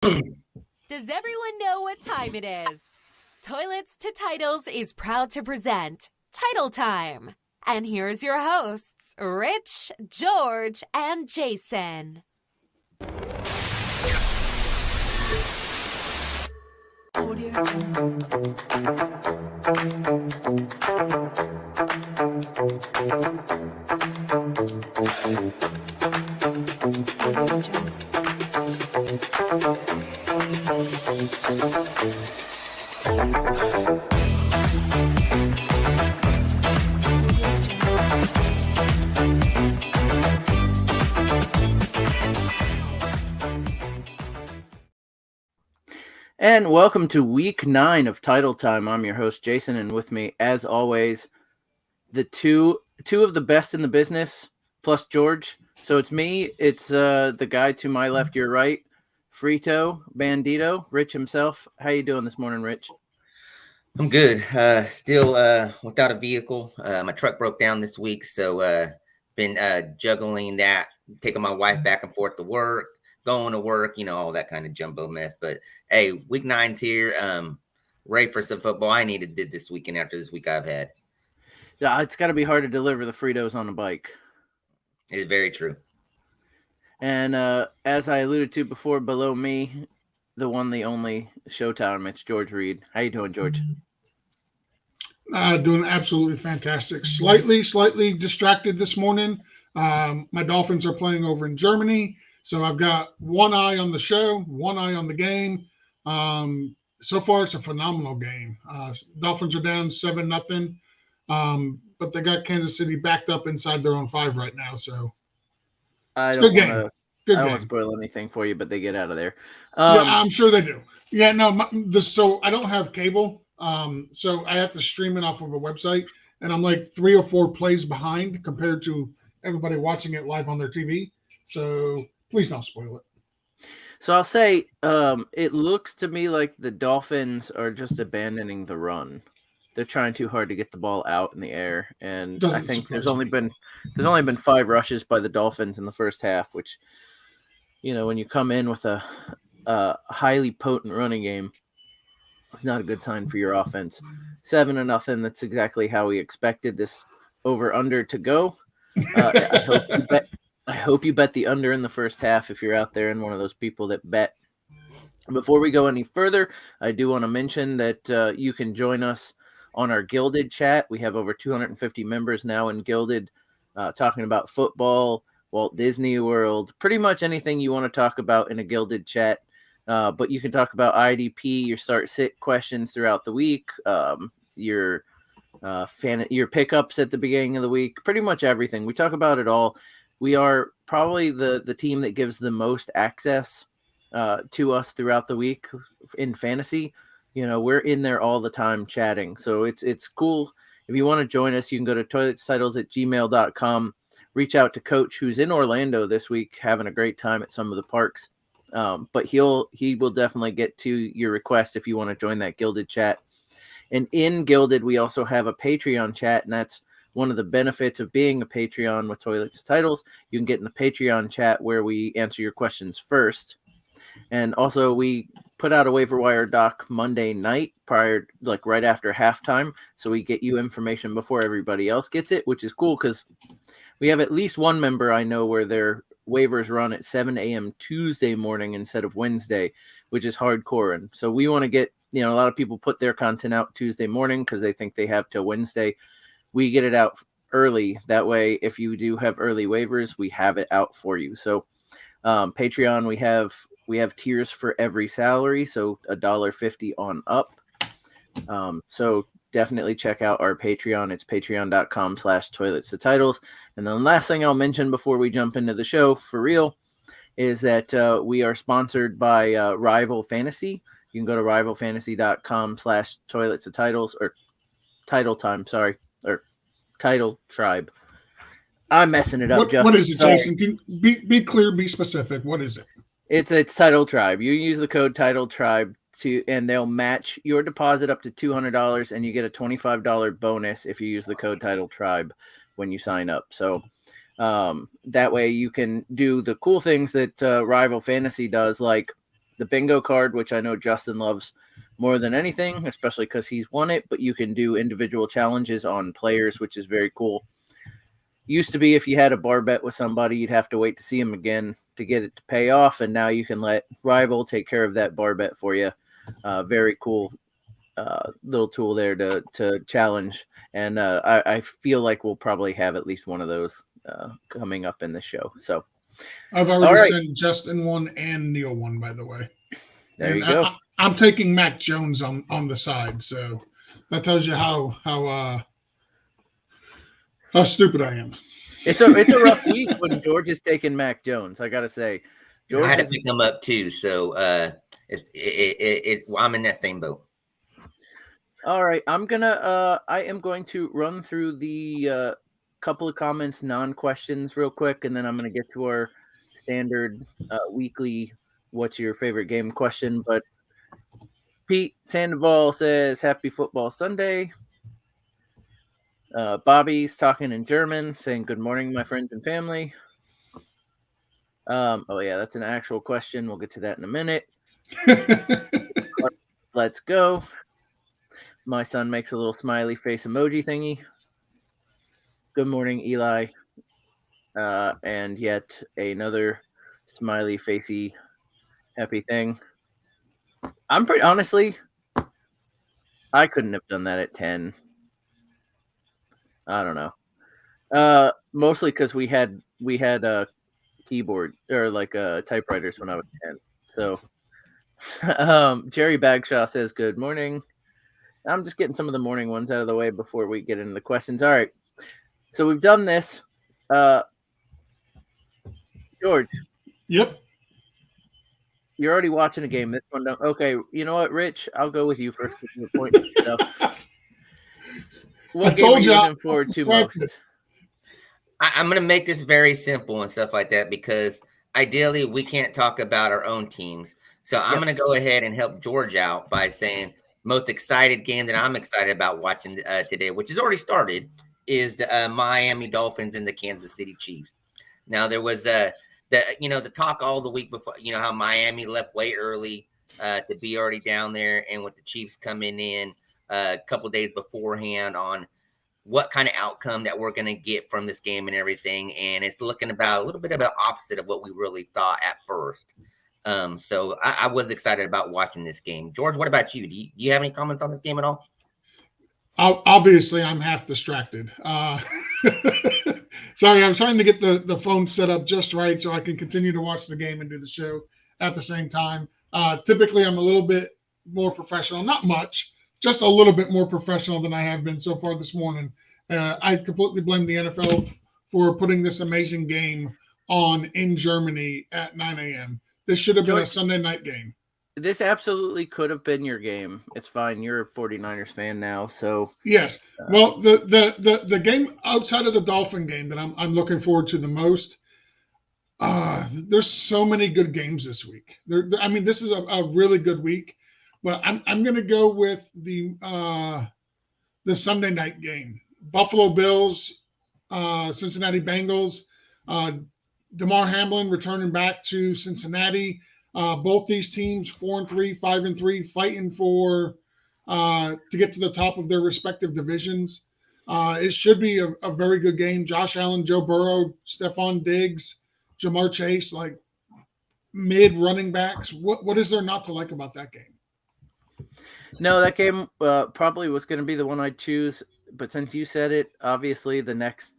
Does everyone know what time it is? Toilets to Titles is proud to present Title Time. And here's your hosts, Rich, George, and Jason. And welcome to week 9 of Title Time. I'm your host, Jason, and with me, as always, the two of the best in the business, plus George. So it's me, it's the guy to my left, your right, Frito Bandito, Rich himself. How you doing this morning, Rich? I'm good. Still without a vehicle. My truck broke down this week, so been juggling that, taking my wife back and forth to work, going to work, all that kind of jumbo mess. But hey, week 9's here. Ready for some football. I needed did this weekend after this week I've had. Yeah, it's got to be hard to deliver the Fritos on a bike. It's very true. And as I alluded to before, below me, the one, the only Showtime, it's George Reed. How you doing, George? Doing absolutely fantastic. Slightly distracted this morning. My Dolphins are playing over in Germany, so I've got one eye on the show, one eye on the game. So far, it's a phenomenal game. Dolphins are down 7-0, but they got Kansas City backed up inside their own 5 right now. So I don't want to spoil anything for you, but they get out of there. Yeah, I'm sure they do. Yeah, no, so I don't have cable. So I have to stream it off of a website, and I'm like 3 or 4 plays behind compared to everybody watching it live on their TV. So please don't spoil it. So I'll say it looks to me like the Dolphins are just abandoning the run. They're trying too hard to get the ball out in the air, and I think there's only been 5 rushes by the Dolphins in the first half, which, when you come in with a highly potent running game, it's not a good sign for your offense. 7-0. That's exactly how we expected this over/under to go. I hope you bet the under in the first half if you're out there and one of those people that bet. Before we go any further, I do want to mention that you can join us on our Gilded chat. We have over 250 members now in Gilded, talking about football, Walt Disney World, pretty much anything you want to talk about in a Gilded chat. But you can talk about IDP, your start-sit questions throughout the week, your pickups at the beginning of the week, pretty much everything. We talk about it all. We are probably the team that gives the most access to us throughout the week in fantasy. We're in there all the time chatting. So it's cool. If you want to join us, you can go to toiletstitles@gmail.com. Reach out to Coach, who's in Orlando this week, having a great time at some of the parks. But he will definitely get to your request if you want to join that Gilded chat. And in Gilded, we also have a Patreon chat, and that's one of the benefits of being a Patreon with Toilets to Titles. You can get in the Patreon chat where we answer your questions first. And also, we put out a waiver wire doc Monday night right after halftime. So we get you information before everybody else gets it, which is cool because we have at least one member I know where their waivers run at 7 a.m. Tuesday morning instead of Wednesday, which is hardcore. And so we want to get, a lot of people put their content out Tuesday morning because they think they have till Wednesday. We get it out early. That way, if you do have early waivers, we have it out for you. So Patreon, we have tiers for every salary, so $1.50 on up. So definitely check out our Patreon. It's patreon.com/toiletstotitles. And then the last thing I'll mention before we jump into the show for real is that we are sponsored by Rival Fantasy. You can go to rivalfantasy.com/toiletstotitles or Title Time, sorry, or Title Tribe. I'm messing it up, Justin. What is it, Jason? Be clear, be specific. What is it? It's Title Tribe. You use the code Title Tribe and they'll match your deposit up to $200, and you get a $25 bonus if you use the code Title Tribe when you sign up. So that way you can do the cool things that Rival Fantasy does, like the bingo card, which I know Justin loves more than anything, especially because he's won it, but you can do individual challenges on players, which is very cool. Used to be if you had a bar bet with somebody, you'd have to wait to see them again to get it to pay off, and now you can let Rival take care of that bar bet for you. Very cool little tool there to challenge, and I feel like we'll probably have at least one of those coming up in the show. So I've already sent Justin one and Neil one, by the way. There you go. I'm taking Mac Jones on the side, so that tells you how stupid I am. It's a rough week when George is taking Mac Jones. I gotta say, George I had to pick him up too, so I'm in that same boat. All right, I am going to run through the couple of comments, non-questions, real quick, and then I'm going to get to our standard weekly "What's your favorite game?" question. But Pete Sandoval says, "Happy Football Sunday." Bobby's talking in German, saying, "Good morning, my friends and family." Oh yeah, that's an actual question. We'll get to that in a minute. Let's go. My son makes a little smiley face emoji thingy. Good morning, Eli. And yet another smiley facey happy thing. I'm pretty honestly, I couldn't have done that at 10. I don't know. Mostly because we had a keyboard or like typewriters when I was 10. So Jerry Bagshaw says, "Good morning." I'm just getting some of the morning ones out of the way before we get into the questions. All right. So we've done this. George. Yep. You're already watching a game. This one don't. Okay. You know what, Rich? I'll go with you first. What game are you looking forward to most? I'm going to make this very simple and stuff like that because ideally we can't talk about our own teams. So I'm going to go ahead and help George out by saying most excited game that I'm excited about watching today, which has already started, is the Miami Dolphins and the Kansas City Chiefs. Now there was the talk all the week before, how Miami left way early to be already down there, and with the Chiefs coming in a couple of days beforehand on what kind of outcome that we're going to get from this game and everything. And it's looking about a little bit about opposite of what we really thought at first. So I was excited about watching this game. George, what about you? Do you have any comments on this game at all? Obviously, I'm half distracted. Sorry, I'm trying to get the phone set up just right so I can continue to watch the game and do the show at the same time. Typically, I'm a little bit more professional. Not much, just a little bit more professional than I have been so far this morning. I completely blame the NFL for putting this amazing game on in Germany at 9 a.m. This should have been a Sunday night game. This absolutely could have been your game. It's fine. You're a 49ers fan now, so yes. Well, the game outside of the Dolphin game that I'm looking forward to the most. There's so many good games this week. This is a really good week, but I'm going to go with the Sunday night game. Buffalo Bills, Cincinnati Bengals. DeMar Hamlin returning back to Cincinnati. Both these teams 4-3, 5-3, fighting for to get to the top of their respective divisions. It should be a very good game. Josh Allen, Joe Burrow, Stephon Diggs, Jamar Chase, like mid running backs. What is there not to like about that game? No, that game probably was going to be the one I'd choose. But since you said it, obviously the next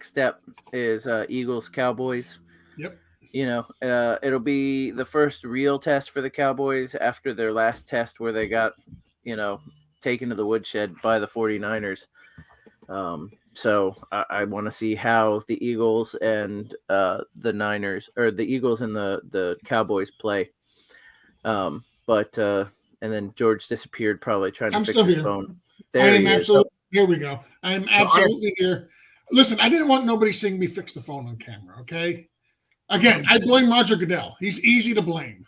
step is Eagles Cowboys. Yep. It'll be the first real test for the Cowboys after their last test where they got, taken to the woodshed by the 49ers. So I want to see how the Eagles and the Niners, or the Eagles and the Cowboys play. And then George disappeared, probably trying to fix his phone. There he is. Here we go. I am absolutely here. Listen, I didn't want nobody seeing me fix the phone on camera, okay? Again, I blame Roger Goodell. He's easy to blame.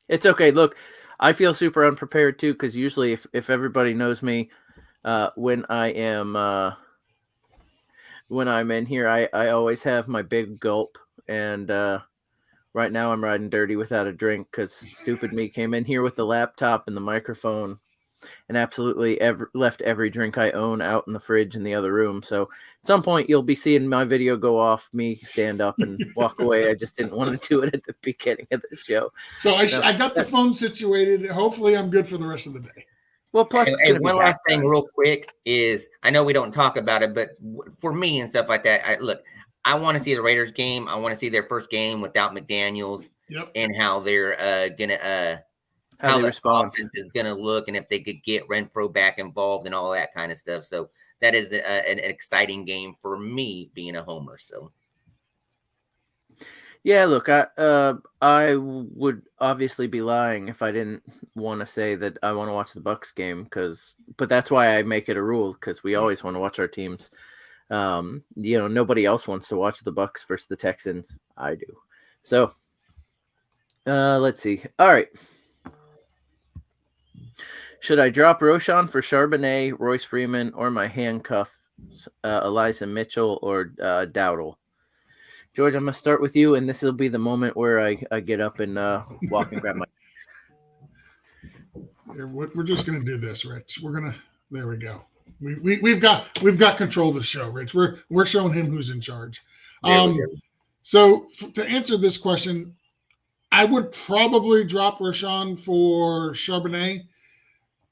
It's okay. Look, I feel super unprepared too, because usually if everybody knows me, when I'm in here, I always have my big gulp, and right now I'm riding dirty without a drink because stupid me came in here with the laptop and the microphone and absolutely left every drink I own out in the fridge in the other room. So at some point you'll be seeing my video go off, me stand up and walk away. I just didn't want to do it at the beginning of the show. So I got the phone situated. Hopefully I'm good for the rest of the day. Well, plus it's Hey, going to be one last thing real quick is, I know we don't talk about it, but for me and stuff like that, I want to see the Raiders game. I want to see their first game without McDaniels. Yep. And how they're how the respond. offense is going to look, and if they could get Renfro back involved and all that kind of stuff. So that is an exciting game for me, being a homer. So yeah, look, I would obviously be lying if I didn't want to say that I want to watch the Bucs game, but that's why I make it a rule, because we always want to watch our teams. Nobody else wants to watch the Bucs versus the Texans. I do. So let's see. All right. Should I drop Roschon for Charbonnet, Royce Freeman, or my handcuff, Elijah Mitchell or Dowdle? George, I'm going to start with you, and this will be the moment where I get up and walk and grab my... We're just going to do this, Rich. There we go. We've got control of the show, Rich. We're showing him who's in charge. So to answer this question, I would probably drop Roschon for Charbonnet.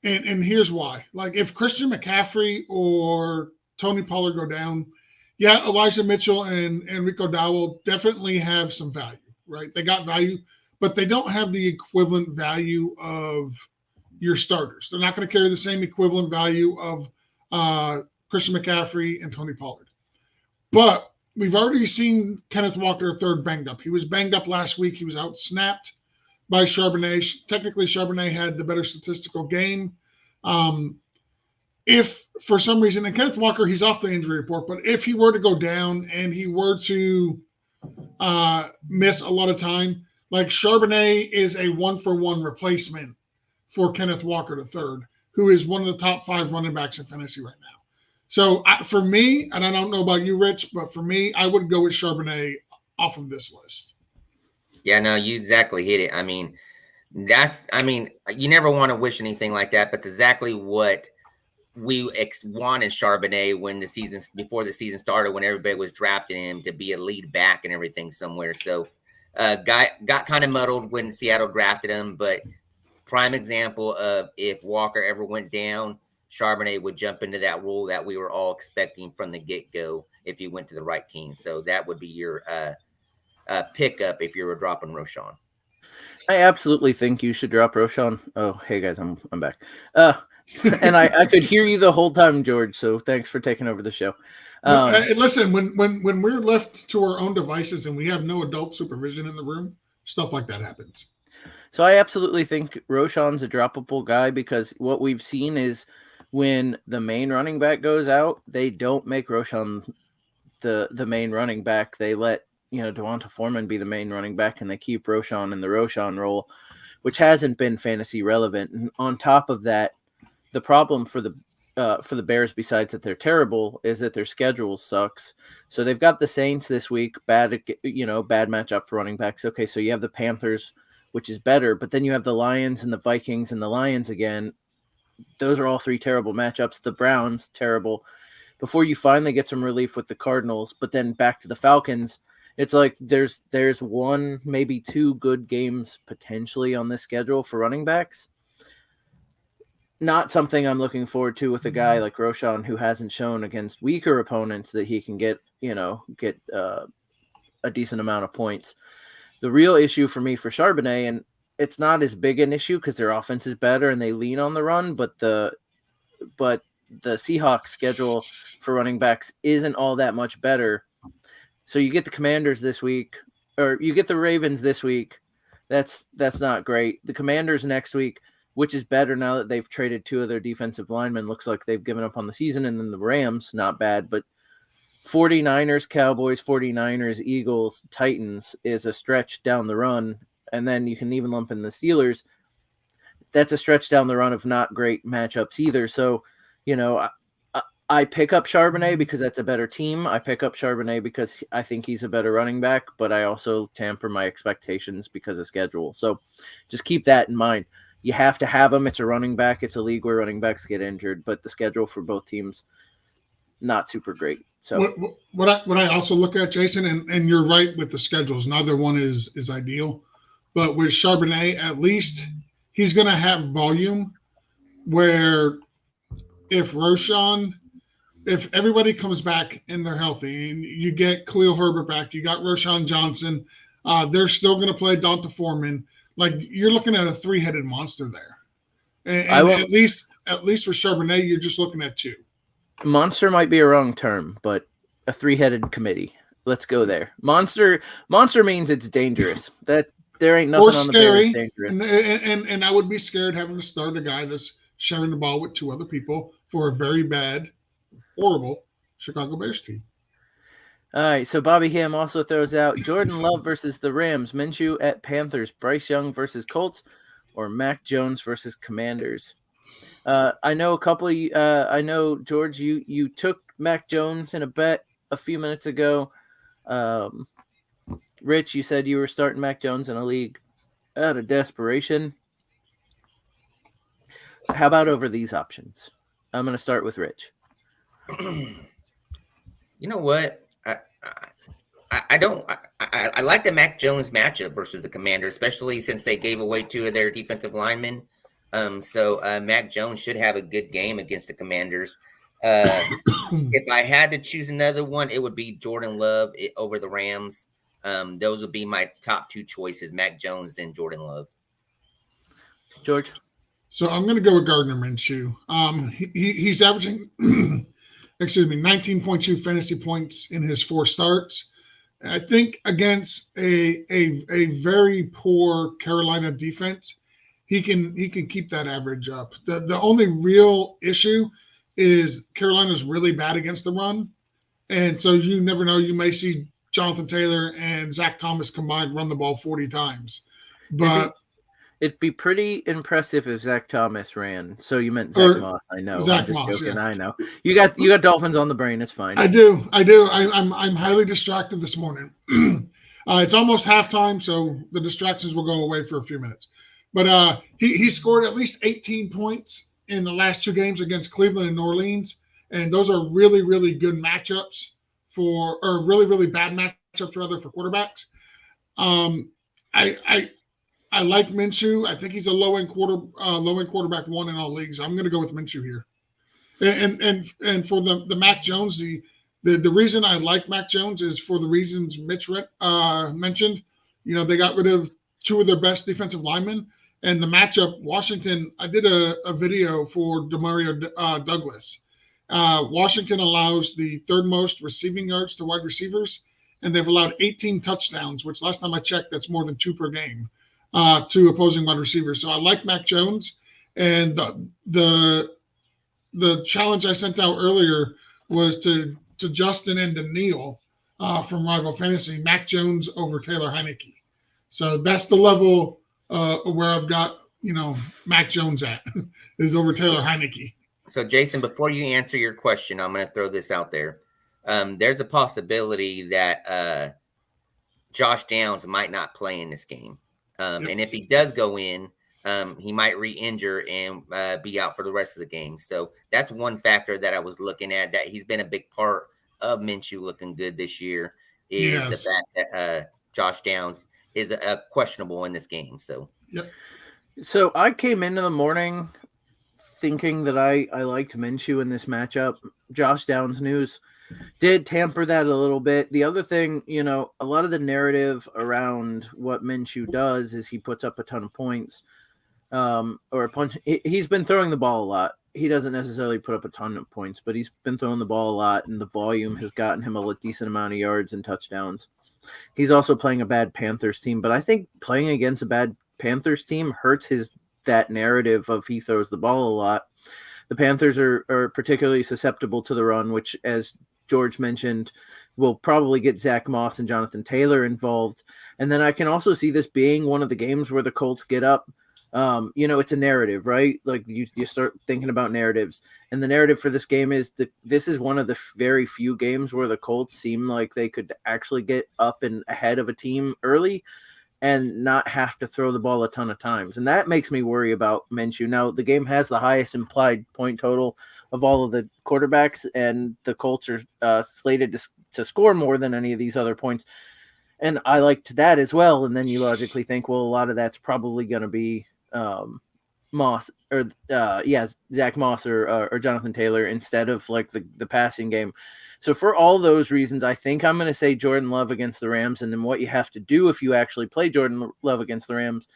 And here's why. Like, if Christian McCaffrey or Tony Pollard go down, yeah, Elijah Mitchell and Rico Dowell definitely have some value, right? They got value, but they don't have the equivalent value of your starters. They're not going to carry the same equivalent value of Christian McCaffrey and Tony Pollard. But we've already seen Kenneth Walker III banged up. He was banged up last week. He was out snapped by Charbonnet. Technically, Charbonnet had the better statistical game. If for some reason, and Kenneth Walker, he's off the injury report, but if he were to go down and he were to miss a lot of time, like, Charbonnet is a 1-for-1 replacement for Kenneth Walker III, who is one of the top 5 running backs in fantasy right now. So for me, and I don't know about you, Rich, but for me, I would go with Charbonnet off of this list. Yeah, no, you exactly hit it. I mean, you never want to wish anything like that, but exactly what we wanted Charbonnet before the season started, when everybody was drafting him to be a lead back and everything somewhere. So got kind of muddled when Seattle drafted him, but prime example of if Walker ever went down, Charbonnet would jump into that role that we were all expecting from the get-go if he went to the right team. So that would be your pickup if you were dropping Roschon. I absolutely think you should drop Roschon. Oh, hey guys, I'm back. And I could hear you the whole time, George. So thanks for taking over the show. Listen, when we're left to our own devices and we have no adult supervision in the room, stuff like that happens. So I absolutely think Roschon's a droppable guy, because what we've seen is when the main running back goes out, they don't make Roschon the main running back. They let Devonta Foreman be the main running back, and they keep Roschon in the Roschon role, which hasn't been fantasy relevant. And on top of that, the problem for the Bears, besides that they're terrible, is that their schedule sucks. So they've got the Saints this week, bad matchup for running backs. Okay, so you have the Panthers, which is better, but then you have the Lions and the Vikings and the Lions again. Those are all 3 terrible matchups. The Browns, terrible. Before you finally get some relief with the Cardinals, but then back to the Falcons. It's like there's 1, maybe 2 good games potentially on this schedule for running backs. Not something I'm looking forward to with a guy like Roschon, who hasn't shown against weaker opponents that he can get a decent amount of points. The real issue for me for Charbonnet, and it's not as big an issue because their offense is better and they lean on the run, but the Seahawks schedule for running backs isn't all that much better. So you get the Commanders this week, or you get the Ravens this week. That's not great. The Commanders next week, which is better now that they've traded 2 of their defensive linemen. Looks like they've given up on the season. And then the Rams, not bad, but 49ers, Cowboys, 49ers, Eagles, Titans is a stretch down the run. And then you can even lump in the Steelers. That's a stretch down the run of not great matchups either. So, I pick up Charbonnet because that's a better team. I pick up Charbonnet because I think he's a better running back, but I also tamper my expectations because of schedule. So just keep that in mind. You have to have him. It's a running back. It's a league where running backs get injured, but the schedule for both teams, not super great. So what I also look at, Jason, and you're right with the schedules. Neither one is ideal, but with Charbonnet, at least he's going to have volume where if everybody comes back and they're healthy and you get Khalil Herbert back, you got Roshan Johnson, they're still going to play Donta Foreman. Like, you're looking at a three-headed monster there. And at least with Charbonnet, you're just looking at two. Monster might be a wrong term, but a three-headed committee. Let's go there. Monster means it's dangerous. That there ain't nothing on the scary. Dangerous. And I would be scared having to start a guy that's sharing the ball with two other people for a very bad, horrible Chicago Bears team. All right, so Bobby Ham also throws out Jordan Love versus the Rams, Minshew at Panthers, Bryce Young versus Colts, or Mac Jones versus Commanders. I know I know, George, you took Mac Jones in a bet a few minutes ago. Rich, you said you were starting Mac Jones in a league out of desperation. How about over these options? I'm going to start with Rich. You know what? I like the Mac Jones matchup versus the Commanders, especially since they gave away two of their defensive linemen. So Mac Jones should have a good game against the Commanders. If I had to choose another one, it would be Jordan Love over the Rams. Those would be my top two choices: Mac Jones and Jordan Love. George? So I'm going to go with Gardner Minshew. He's averaging, 19.2 fantasy points in his 4 starts. I think against a very poor Carolina defense, he can keep that average up. The only real issue is Carolina's really bad against the run, and so you never know. You may see Jonathan Taylor and Zach Thomas combined run the ball 40 times, but. It'd be pretty impressive if Zach Thomas ran. So you meant Zach Moss. I know. Zach I'm just Moss, joking. yeah. I know. You got Dolphins on the brain. It's fine. I do. I'm highly distracted this morning. It's almost halftime, so the distractions will go away for a few minutes. But he scored at least 18 points in the last 2 games against Cleveland and New Orleans, and those are really, really good matchups or really, really bad matchups rather for quarterbacks. I like Minshew. I think he's a low-end quarterback one in all leagues. I'm going to go with Minshew here. And for the Mac Jones, the reason I like Mac Jones is for the reasons Mitch mentioned. You know, they got rid of 2 of their best defensive linemen, and the matchup, Washington. I did a video for Demario Douglas. Washington allows the 3rd most receiving yards to wide receivers, and they've allowed 18 touchdowns, which last time I checked, that's more than 2 per game. To opposing wide receivers. So I like Mac Jones, and the challenge I sent out earlier was to Justin and to Neil from Rival Fantasy, Mac Jones over Taylor Heineke. So that's the level where I've got, Mac Jones at is over Taylor Heineke. So Jason, before you answer your question, I'm going to throw this out there. There's a possibility that Josh Downs might not play in this game. And if he does go in, he might re-injure and be out for the rest of the game. So that's one factor that I was looking at, that he's been a big part of Minshew looking good this year, is the fact that Josh Downs is questionable in this game. So, So I came into the morning thinking that I liked Minshew in this matchup. Josh Downs news did tamper that a little bit. The other thing, a lot of the narrative around what Minshew does is he puts up a ton of points, or a punch. He's been throwing the ball a lot. He doesn't necessarily put up a ton of points, but he's been throwing the ball a lot, and the volume has gotten him a decent amount of yards and touchdowns. He's also playing a bad Panthers team, but I think playing against a bad Panthers team hurts that narrative of he throws the ball a lot. The Panthers are particularly susceptible to the run, which, as George mentioned, will probably get Zach Moss and Jonathan Taylor involved. And then I can also see this being one of the games where the Colts get up It's a narrative, right? Like you start thinking about narratives, and the narrative for this game is that this is one of the very few games where the Colts seem like they could actually get up and ahead of a team early and not have to throw the ball a ton of times. And that makes me worry about Minshew. Now, the game has the highest implied point total of all of the quarterbacks, and the Colts are slated to score more than any of these other points. And I liked that as well. And then you logically think, well, a lot of that's probably going to be Moss or Zach Moss or Jonathan Taylor instead of like the passing game. So for all those reasons, I think I'm going to say Jordan Love against the Rams. And then what you have to do if you actually play Jordan Love against the Rams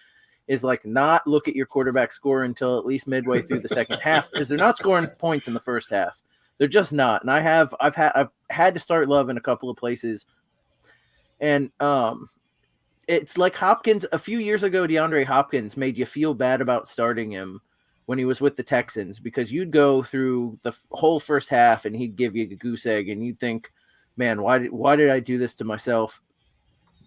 is like not look at your quarterback score until at least midway through the second half, because they're not scoring points in the first half. They're just not. And I've had to start Love in a couple of places. And it's like Hopkins a few years ago. DeAndre Hopkins made you feel bad about starting him when he was with the Texans, because you'd go through the whole first half and he'd give you a goose egg and you'd think, man, why did I do this to myself?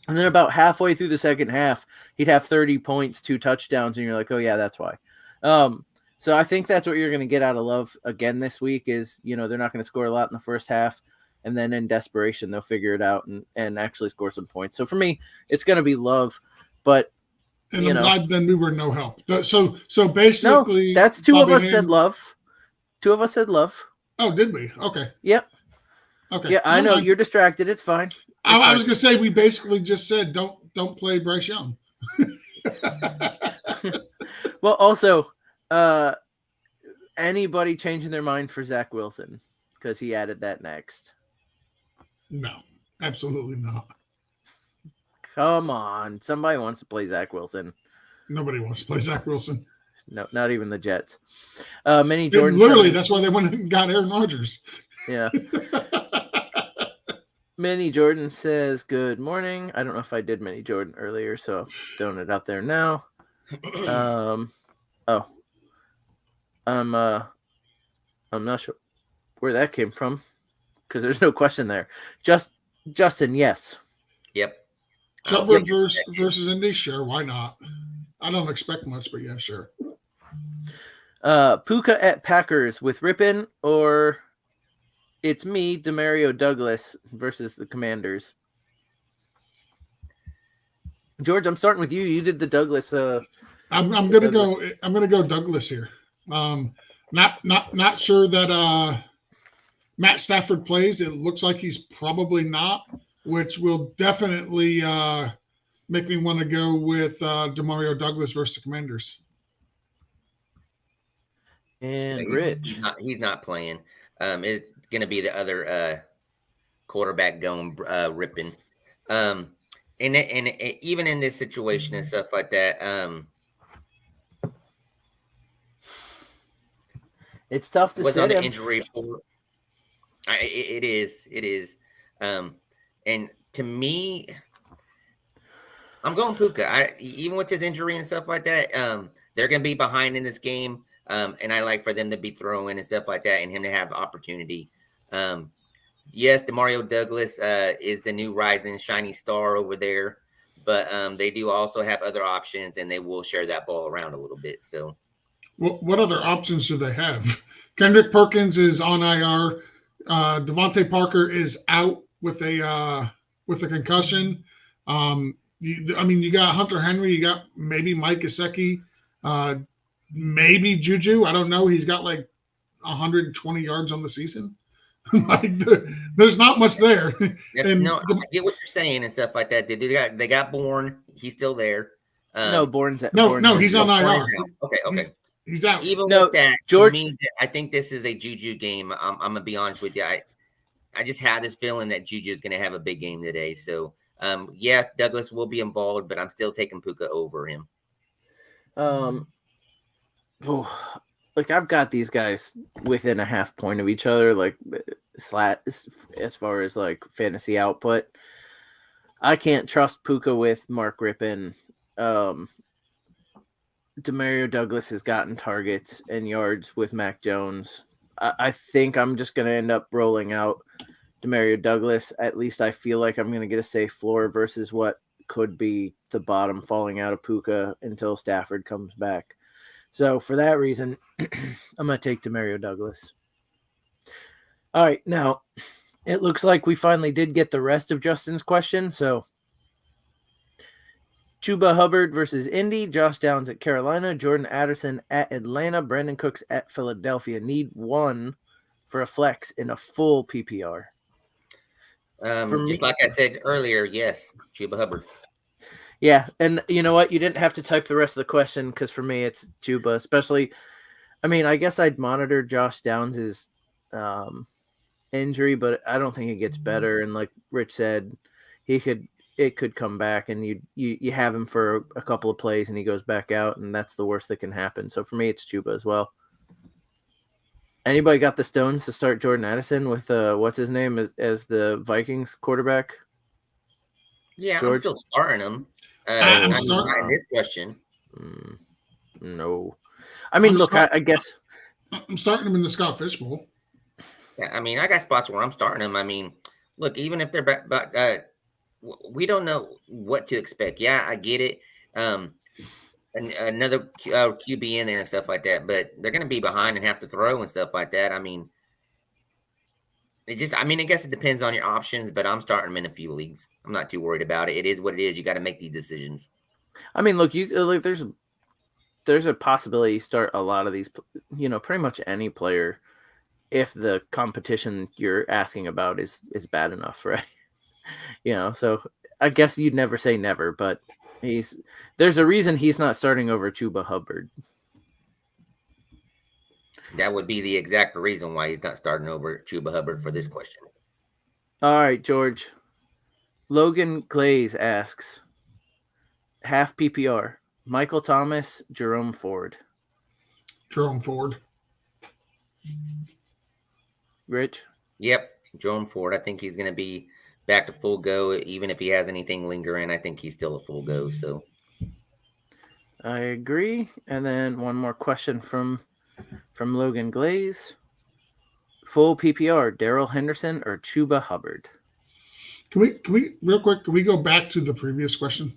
And then about halfway through the second half, he'd have 30 points, 2 touchdowns, and you're like, oh yeah, that's why. So I think that's what you're going to get out of Love again this week is, they're not going to score a lot in the first half. And then in desperation, they'll figure it out and actually score some points. So for me, it's going to be Love, but and I'm glad then we were no help. So basically, no, that's two of us said Love. Two of us said Love. Oh, did we? Okay. Yep. Okay. Yeah, I know you're distracted. It's fine. I was going to say we basically just said don't play Bryce Young. Well, also, anybody changing their mind for Zach Wilson because he added that next? No, absolutely not. Come on. Somebody wants to play Zach Wilson. Nobody wants to play Zach Wilson. No, not even the Jets. Mini Jordan. Literally, that's why they went and got Aaron Rodgers. Yeah. Mini Jordan says, good morning. I don't know if I did Mini Jordan earlier, so I'm throwing it out there now. I'm not sure where that came from because there's no question there. Justin, yes. Yep. Shelburne versus Indy, sure, why not? I don't expect much, but yeah, sure. Puka at Packers with Rippin, or it's me, Demario Douglas versus the Commanders. George, I'm starting with you. You did the Douglas. I'm gonna go Douglas here. Not sure that Matt Stafford plays. It looks like he's probably not, which will definitely make me want to go with Demario Douglas versus the Commanders. And Rich, he's not playing. It's gonna be the other quarterback going ripping. And even in this situation and stuff like that, it's tough to was sit on the him. injury report. It is. And to me, I'm going Puka. Even with his injury and stuff like that, they're going to be behind in this game. And I like for them to be throwing and stuff like that and him to have opportunity. Yes, Demario Douglas is the new rising shiny star over there, but they do also have other options and they will share that ball around a little bit. So what other options do they have? Kendrick Perkins is on IR. Devontae Parker is out with a concussion. You got Hunter Henry, you got maybe Mike Gesicki, maybe Juju. I don't know. He's got like 120 yards on the season. There's not much there. And I get what you're saying and stuff like that. They got Bourne. He's still there. Bourne's he's on IR. Okay. He's out. Even with that, George, to me, I think this is a Juju game. I'm gonna be honest with you. I just have this feeling that Juju is gonna have a big game today. So, Douglas will be involved, but I'm still taking Puka over him. I've got these guys within a half point of each other, like slat as far as like fantasy output. I can't trust Puka with Mark Rippon. Demario Douglas has gotten targets and yards with Mac Jones. I think I'm just going to end up rolling out Demario Douglas. At least I feel like I'm going to get a safe floor versus what could be the bottom falling out of Puka until Stafford comes back. So for that reason, I'm going to take Demario Douglas. All right, now it looks like we finally did get the rest of Justin's question. So Chuba Hubbard versus Indy, Josh Downs at Carolina, Jordan Addison at Atlanta, Brandon Cooks at Philadelphia. Need one for a flex in a full PPR. Just like I said earlier, yes, Chuba Hubbard. Yeah, and you know what? You didn't have to type the rest of the question because for me it's Chuba, especially. I mean, I guess I'd monitor Josh Downs' injury, but I don't think it gets better. And like Rich said, it could come back, and you have him for a couple of plays, and he goes back out, and that's the worst that can happen. So for me, it's Chuba as well. Anybody got the stones to start Jordan Addison with what's his name as the Vikings quarterback? Yeah, George? I'm still starting him. I'm not starting in this question. No. I mean, I guess I'm starting him in the Scott Fishbowl. Yeah, I mean, I got spots where I'm starting him. I mean, look, even if they're back, but we don't know what to expect. Yeah, I get it. Another QB in there and stuff like that, but they're going to be behind and have to throw and stuff like that. I mean, I guess it depends on your options, but I'm starting them in a few leagues. I'm not too worried about it. It is what it is. You got to make these decisions. I mean, look, there's a possibility you start a lot of these, pretty much any player if the competition you're asking about is bad enough, right? So I guess you'd never say never, but there's a reason he's not starting over Chuba Hubbard. That would be the exact reason why he's not starting over Chuba Hubbard for this question. All right, George. Logan Glaze asks, half PPR, Michael Thomas, Jerome Ford. Jerome Ford. Rich? Yep, Jerome Ford. I think he's going to be back to full go. Even if he has anything lingering, I think he's still a full go. So I agree. And then one more question from Logan Glaze. Full PPR, Darrell Henderson or Chuba Hubbard? Can we real quick? Can we go back to the previous question?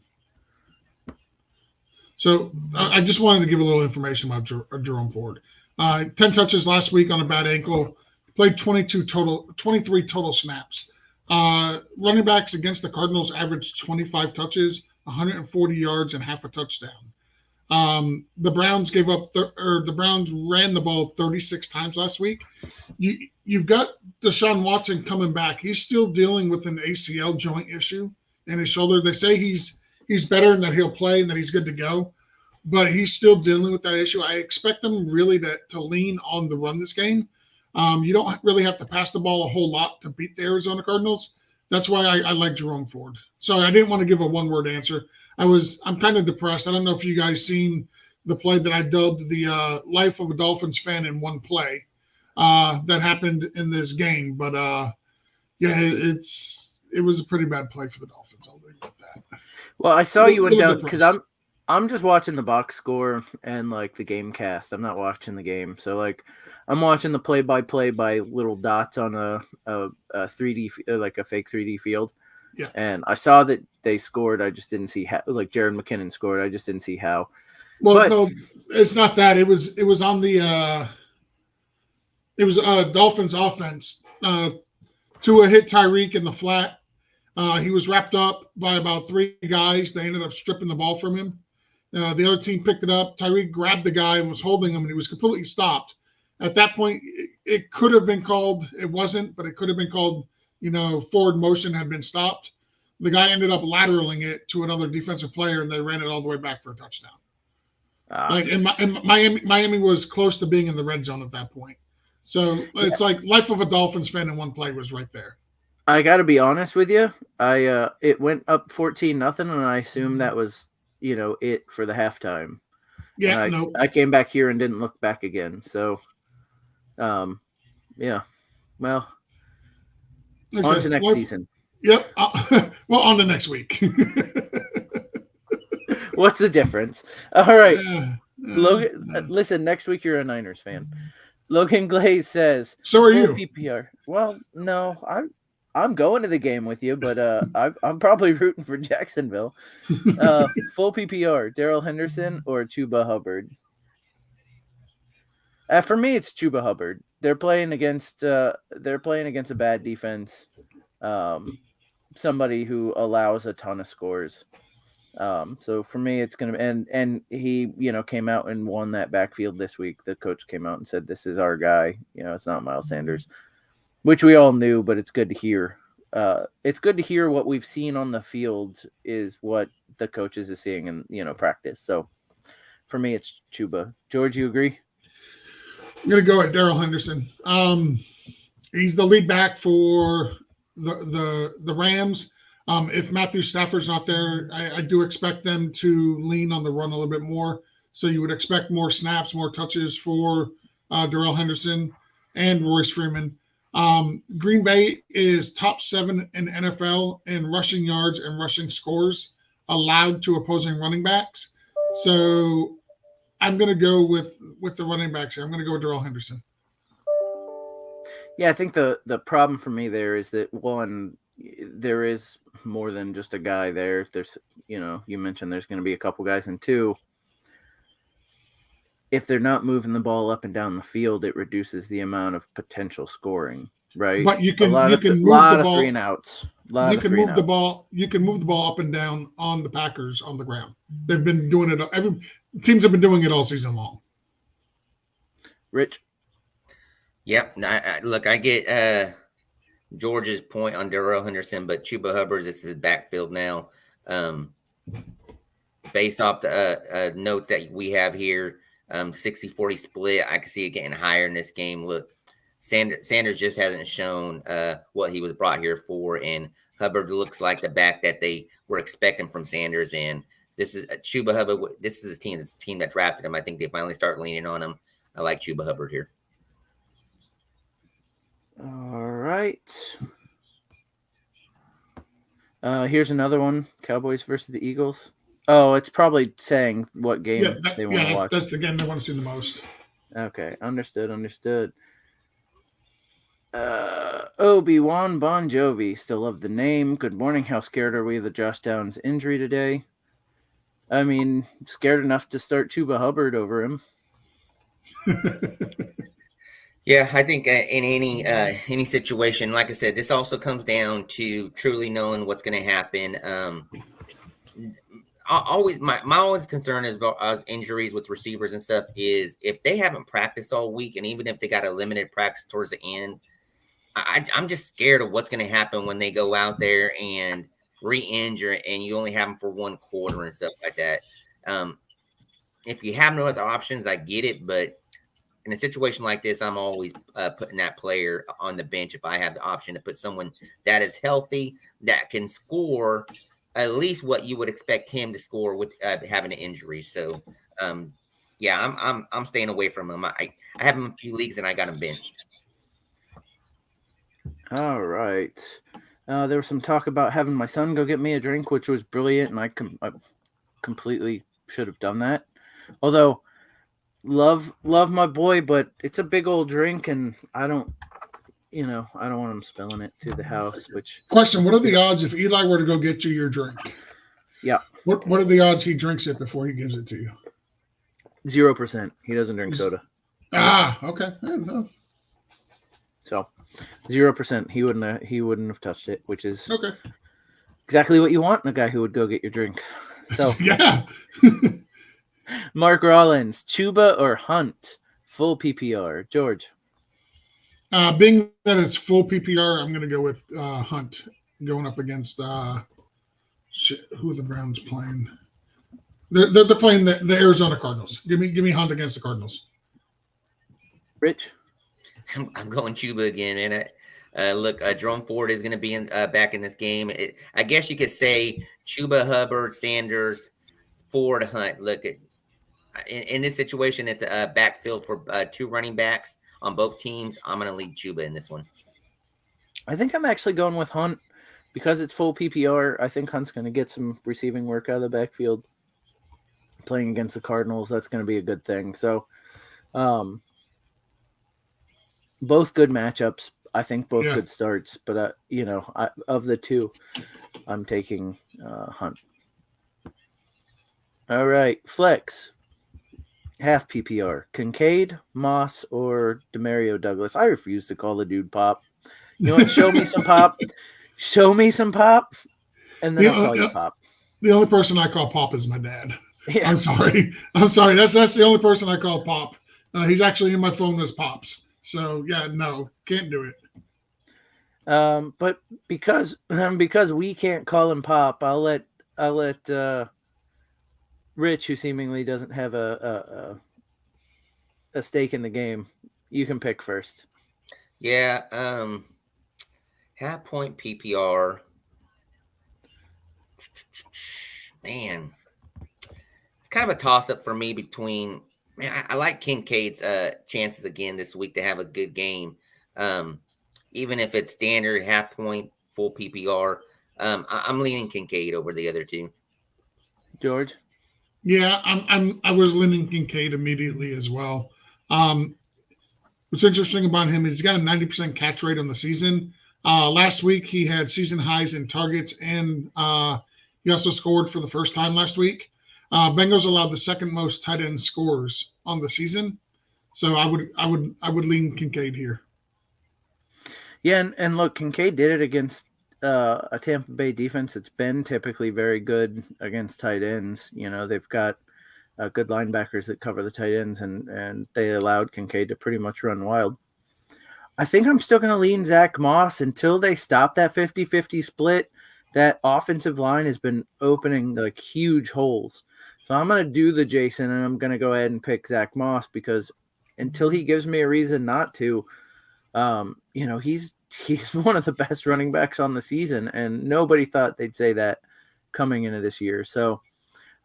So I just wanted to give a little information about Jerome Ford. 10 touches last week on a bad ankle. Played 23 total snaps. Running backs against the Cardinals averaged 25 touches, 140 yards, and half a touchdown. The Browns the Browns ran the ball 36 times last week. You've got Deshaun Watson coming back. He's still dealing with an ACL joint issue in his shoulder. They say he's better and that he'll play and that he's good to go, but he's still dealing with that issue. I expect them really to lean on the run this game. You don't really have to pass the ball a whole lot to beat the Arizona Cardinals. That's why I like Jerome Ford. So I didn't want to give a one-word answer. I'm kind of depressed. I don't know if you guys seen the play that I dubbed the life of a Dolphins fan in one play that happened in this game. But it was a pretty bad play for the Dolphins. I'll leave it at that. Well, I saw you went down because I'm just watching the box score and like the game cast. I'm not watching the game, so like I'm watching the play-by-play by little dots on a 3D like a fake 3D field. Yeah. And I saw that they scored. I just didn't see how. Like Jared McKinnon scored. I just didn't see how. Well, no, it's not that. It was on the Dolphins offense. Tua hit Tyreek in the flat. He was wrapped up by about 3 guys. They ended up stripping the ball from him. The other team picked it up. Tyreek grabbed the guy and was holding him, and he was completely stopped. At that point, it could have been called. It wasn't, but it could have been called. Forward motion had been stopped. The guy ended up lateraling it to another defensive player, and they ran it all the way back for a touchdown. And Miami was close to being in the red zone at that point. So it's like life of a Dolphins fan in one play was right there. I got to be honest with you. It wwent up 14-0, and I assumed that was it for the halftime. Yeah, no. I came back here and didn't look back again. So, yeah. Well, on to next season. Yep. Well, on to next week. What's the difference? All right. Logan, listen, next week you're a Niners fan. Logan Glaze says, so are you. PPR. Well, no, I'm going to the game with you, but I'm probably rooting for Jacksonville. Full PPR, Darrell Henderson or Chuba Hubbard? For me, it's Chuba Hubbard. They're playing against a bad defense. Somebody who allows a ton of scores. So for me, it's gonna and he came out and won that backfield this week. The coach came out and said, "This is our guy." It's not Miles Sanders, which we all knew, but it's good to hear. It's good to hear what we've seen on the field is what the coaches is seeing in practice. So for me, it's Chuba. George, you agree? I'm going to go at Darrell Henderson. He's the lead back for the Rams. If Matthew Stafford's not there, I do expect them to lean on the run a little bit more. So you would expect more snaps, more touches for Darrell Henderson and Royce Freeman. Green Bay is top 7 in NFL in rushing yards and rushing scores allowed to opposing running backs. So I'm going to go with the running backs here. I'm going to go with Darrell Henderson. Yeah, I think the problem for me there is that, one, there is more than just a guy there. There's, you mentioned there's going to be a couple guys, and two, if they're not moving the ball up and down the field, it reduces the amount of potential scoring, right? But you can move the ball, 3 and outs. You can move the ball up and down on the Packers on the ground. They've been doing it. Every teams have been doing it all season long. Rich. Yep. Look, I get George's point on Darrell Henderson, but Chuba Hubbard, this is backfield now. Based off the notes that we have here, 60-40 split, I can see it getting higher in this game. Look, Sanders just hasn't shown what he was brought here for, and Hubbard looks like the back that they were expecting from Sanders. And this is Chuba Hubbard. This is his team that drafted him. I think they finally start leaning on him. I like Chuba Hubbard here. All right. Here's another one: Cowboys versus the Eagles. Oh, it's probably saying what game they want to watch. That's the game they want to see the most. Okay, understood. Obi-Wan Bon Jovi, still love the name. Good morning. How scared are we of the Josh Downs injury today? I mean, scared enough to start Chuba Hubbard over him. Yeah, I think in any situation, like I said, this also comes down to truly knowing what's going to happen. My always concern is about injuries with receivers and stuff is if they haven't practiced all week, and even if they got a limited practice towards the end, I'm just scared of what's going to happen when they go out there and re-injure and you only have them for 1 quarter and stuff like that. If you have no other options, I get it, but in a situation like this, I'm always putting that player on the bench if I have the option to put someone that is healthy, that can score at least what you would expect him to score with having an injury. So, yeah, I'm staying away from him. I have him in a few leagues and I got him benched. All right. There was some talk about having my son go get me a drink, which was brilliant, and I completely should have done that. Although, love my boy, but it's a big old drink, and I don't want him spilling it through the house. Which question? What are the odds if Eli were to go get you your drink? Yeah. What are the odds he drinks it before he gives it to you? 0%. He doesn't drink soda. Okay. So 0%. He wouldn't have touched it, which is okay. Exactly what you want in a guy who would go get your drink. So yeah. Mark Rollins, Chuba or Hunt, full PPR. George. Being that it's full PPR, I'm going to go with Hunt going up against who are the Browns playing? They're playing the Arizona Cardinals. Give me Hunt against the Cardinals. Rich. I'm going Chuba again, and look, Jerome Ford is going to be back in this game. I guess you could say Chuba, Hubbard, Sanders, Ford, Hunt. Look at in this situation at the backfield for 2 running backs on both teams. I'm going to lead Chuba in this one. I think I'm actually going with Hunt because it's full PPR. I think Hunt's going to get some receiving work out of the backfield. Playing against the Cardinals, that's going to be a good thing. So, both good matchups. I think both Yeah. good starts, but of the two, I'm taking Hunt. All right, flex. Half PPR. Kincaid, Moss, or Demario Douglas. I refuse to call the dude Pop. You want to show me some Pop? Show me some Pop, and then I'll call you Pop. The only person I call Pop is my dad. Yeah. I'm sorry. That's the only person I call Pop. He's actually in my phone as Pops. So yeah, no, can't do it. But because we can't call him Pop, I'll let Rich, who seemingly doesn't have a stake in the game. You can pick first. Yeah, half point PPR. Man, it's kind of a toss up for me between. Man, I like Kincaid's chances again this week to have a good game, even if it's standard half point full PPR. I'm leaning Kincaid over the other two. George. Yeah, I was leaning Kincaid immediately as well. What's interesting about him is he's got a 90% catch rate on the season. Last week he had season highs in targets, and he also scored for the first time last week. Bengals allowed the second most tight end scores on the season, so I would lean Kincaid here. Yeah, and look, Kincaid did it against a Tampa Bay defense that's been typically very good against tight ends. They've got good linebackers that cover the tight ends, and they allowed Kincaid to pretty much run wild. I think I'm still going to lean Zach Moss until they stop that 50-50 split. That offensive line has been opening like huge holes. So I'm going to do the Jason, and I'm going to go ahead and pick Zach Moss because until he gives me a reason not to, he's one of the best running backs on the season, and nobody thought they'd say that coming into this year. So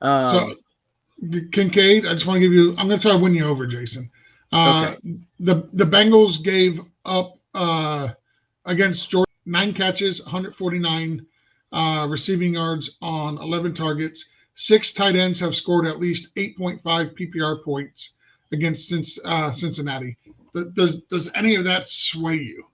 Kincaid, I just want to give you. I'm going to try to win you over, Jason. Okay. The Bengals gave up against Georgia 9 catches, 149 receiving yards on 11 targets. 6 tight ends have scored at least 8.5 PPR points against Cincinnati. Does any of that sway you?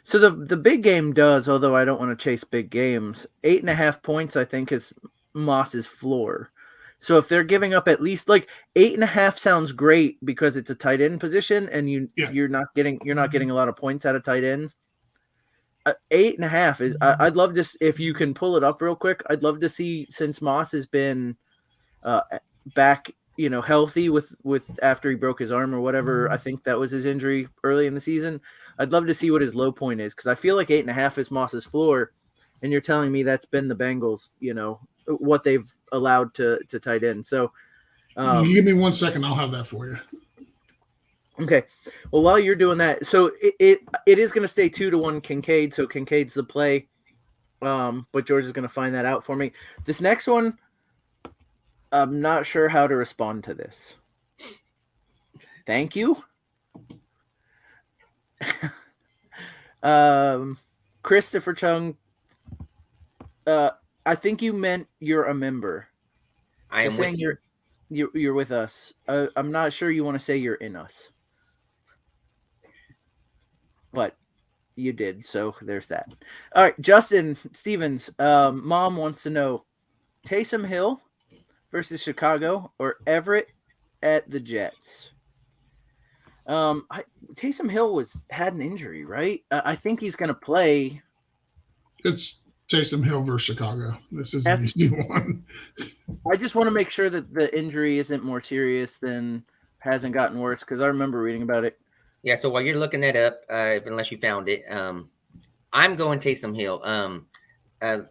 So the big game does, although I don't want to chase big games. 8.5 points, I think, is Moss's floor. So if they're giving up at least like 8.5 sounds great because it's a tight end position and you're not getting a lot of points out of tight ends. 8.5 is I'd love to, if you can pull it up real quick. I'd love to see, since Moss has been back, healthy with after he broke his arm or whatever. I think that was his injury early in the season. I'd love to see what his low point is because I feel like 8.5 is Moss's floor, and you're telling me that's been the Bengals, what they've allowed to tight end. So you give me 1 second, I'll have that for you. Okay. Well, while you're doing that, so it is going to stay 2-1 Kincaid. So Kincaid's the play. But George is going to find that out for me. This next one, I'm not sure how to respond to this. Thank you. Christopher Chung, I think you meant you're a member. I am saying you're with us. I'm not sure you want to say you're in us, but you did. So there's that. All right, Justin Stevens. Mom wants to know Taysom Hill versus Chicago or Everett at the Jets. Taysom Hill had an injury, right? I think he's going to play. It's Taysom Hill versus Chicago. This is an easy one. I just want to make sure that the injury isn't more serious than hasn't gotten worse because I remember reading about it. Yeah, so while you're looking that up, unless you found it, I'm going Taysom Hill.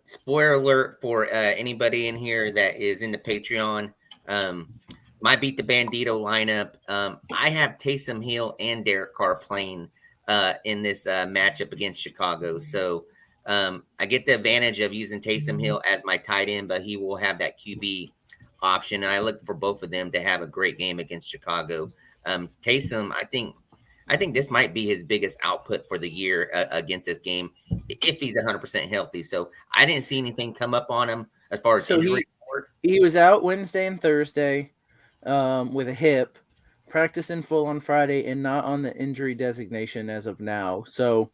Spoiler alert for anybody in here that is in the Patreon. My Beat the Bandito lineup, I have Taysom Hill and Derek Carr playing in this matchup against Chicago. So I get the advantage of using Taysom Hill as my tight end, but he will have that QB option. And I look for both of them to have a great game against Chicago. Taysom, I think this might be his biggest output for the year against this game if he's 100% healthy. So I didn't see anything come up on him as far as injury. He was out Wednesday and Thursday with a hip, practiced in full on Friday, and not on the injury designation as of now. So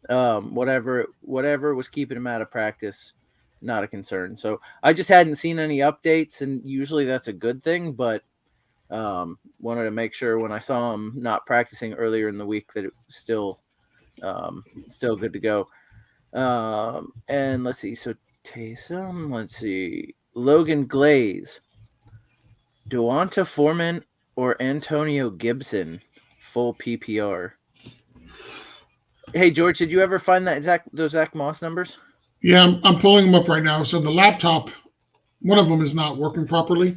Whatever was keeping him out of practice, not a concern. So I just hadn't seen any updates, and usually that's a good thing, but wanted to make sure when I saw him not practicing earlier in the week that it was still good to go. And let's see. So Taysom, let's see. Logan Glaze, Devonta Foreman, or Antonio Gibson, full PPR. Hey George, did you ever find those Zach Moss numbers? Yeah, I'm pulling them up right now. So the laptop, one of them is not working properly.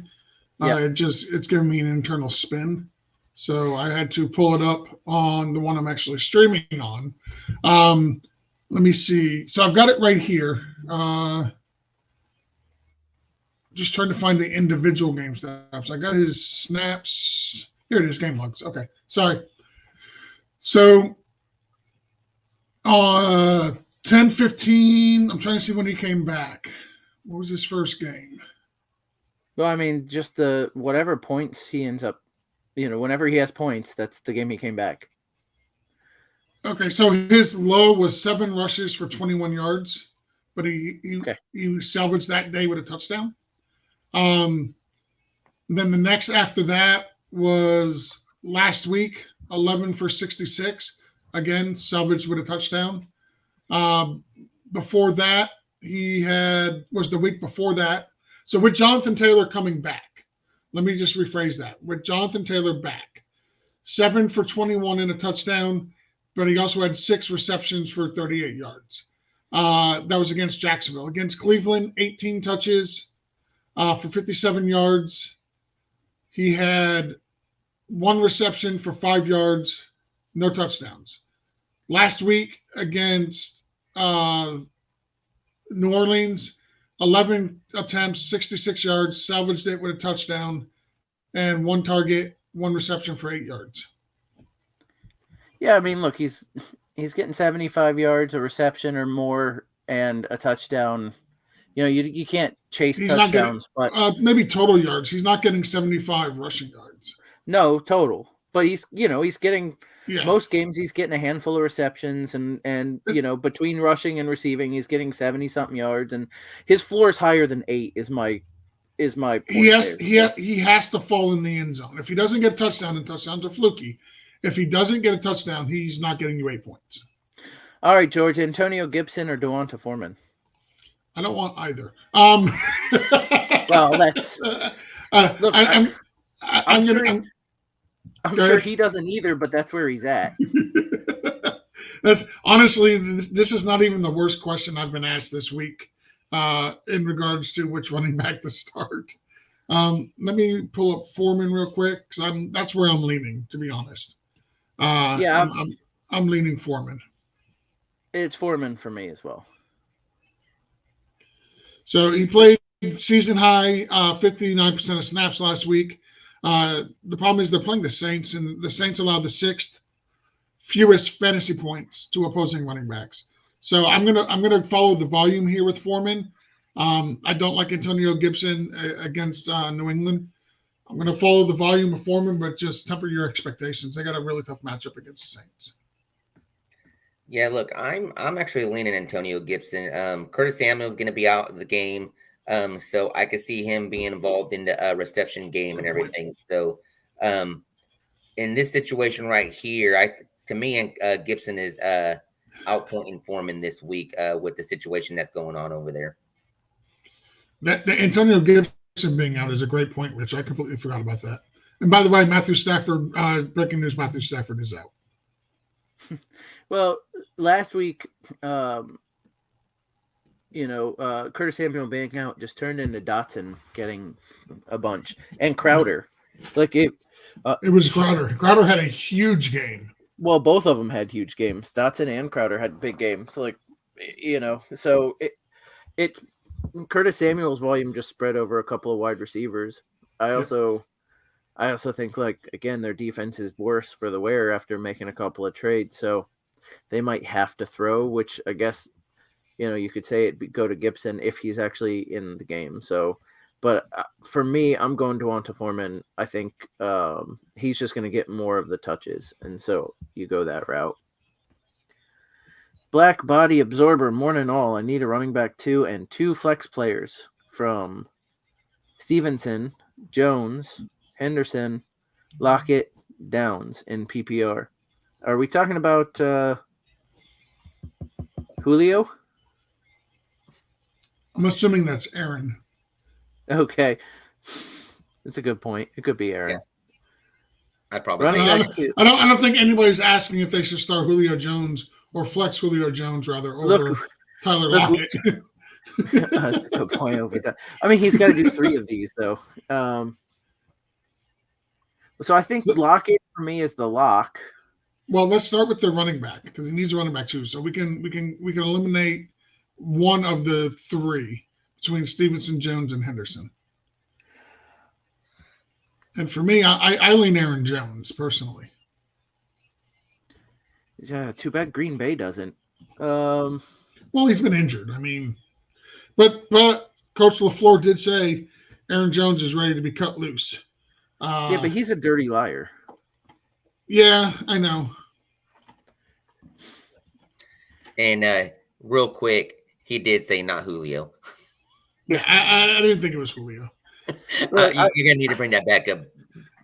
Yeah. It's giving me an internal spin. So I had to pull it up on the one I'm actually streaming on. Let me see. So I've got it right here. Just trying to find the individual game snaps. I got his snaps. Here it is, game logs. Okay, sorry. So 10-15, I'm trying to see when he came back. What was his first game? Well, I mean, just whatever points he ends up, whenever he has points, that's the game he came back. Okay, so his low was 7 rushes for 21 yards, but he salvaged that day with a touchdown. Then the next after that was last week, 11 for 66, again salvaged with a touchdown. Before that, was the week before that. So with Jonathan Taylor coming back, let me just rephrase that. With Jonathan Taylor back, 7 for 21 and a touchdown, but he also had 6 receptions for 38 yards. That was against Jacksonville. Against Cleveland, 18 touches for 57 yards. He had 1 reception for 5 yards, no touchdowns. Last week against New Orleans, 11 attempts, 66 yards, salvaged it with a touchdown, and 1 target, 1 reception for 8 yards. Yeah, I mean, look, he's getting 75 yards, a reception or more, and a touchdown. You can't chase touchdowns, but maybe total yards. He's not getting 75 rushing yards. No, total. But he's getting most games he's getting a handful of receptions and between rushing and receiving he's getting 70 something yards, and his floor is higher than 8 is my point. He has to fall in the end zone. If he doesn't get a touchdown, and touchdowns are fluky. If he doesn't get a touchdown, he's not getting you 8 points. All right, George, Antonio Gibson or Devonta Foreman? I don't want either. Well, that's look. I'm sure he doesn't either, but that's where he's at. That's honestly, this is not even the worst question I've been asked this week in regards to which running back to start. Let me pull up Foreman real quick because that's where I'm leaning, to be honest. I'm leaning Foreman. It's Foreman for me as well. So he played season high 59% of snaps last week. The problem is they're playing the Saints, and the Saints allow the 6th fewest fantasy points to opposing running backs. So I'm gonna follow the volume here with Foreman. I don't like Antonio Gibson against New England. I'm gonna follow the volume of Foreman, but just temper your expectations. They got a really tough matchup against the Saints. Yeah, look, I'm actually leaning Antonio Gibson. Curtis Samuel's going to be out of the game, so I could see him being involved in the reception game and everything. So, in this situation right here, to me, Gibson is outpointing Foreman this week with the situation that's going on over there. The Antonio Gibson being out is a great point, Rich. I completely forgot about that. And by the way, Matthew Stafford, breaking news: Matthew Stafford is out. Well, last week, Curtis Samuel being out just turned into Dotson getting a bunch, and Crowder. It was Crowder. Crowder had a huge game. Well, both of them had huge games. Dotson and Crowder had big games. So it Curtis Samuel's volume just spread over a couple of wide receivers. I also think again their defense is worse for the wear after making a couple of trades, so they might have to throw, which I guess you could say it go to Gibson if he's actually in the game. So, but for me, I'm going to Devonta Foreman. I think he's just going to get more of the touches, and so you go that route. Black Body Absorber, morning all. I need a running back 2 and 2 flex players from Stevenson, Jones, Henderson, Lockett, Downs in PPR. Are we talking about Julio? I'm assuming that's Aaron. Okay. That's a good point. It could be Aaron. Yeah. I'd probably Running say back 2. I don't think anybody's asking if they should start Julio Jones or flex Julio Jones rather over Tyler Lockett. Good point over that. I mean, he's got to do 3 of these though. So I think Lockett for me is the lock. Well, let's start with the running back because he needs a running back too. So we can eliminate one of the 3 between Stevenson, Jones, and Henderson. And for me, I lean Aaron Jones personally. Yeah, too bad Green Bay doesn't. Well, he's been injured. I mean, but Coach LaFleur did say Aaron Jones is ready to be cut loose. Yeah, but he's a dirty liar. Yeah, I know. And real quick, he did say not Julio. Yeah, I didn't think it was Julio. You're going to need to bring that back up.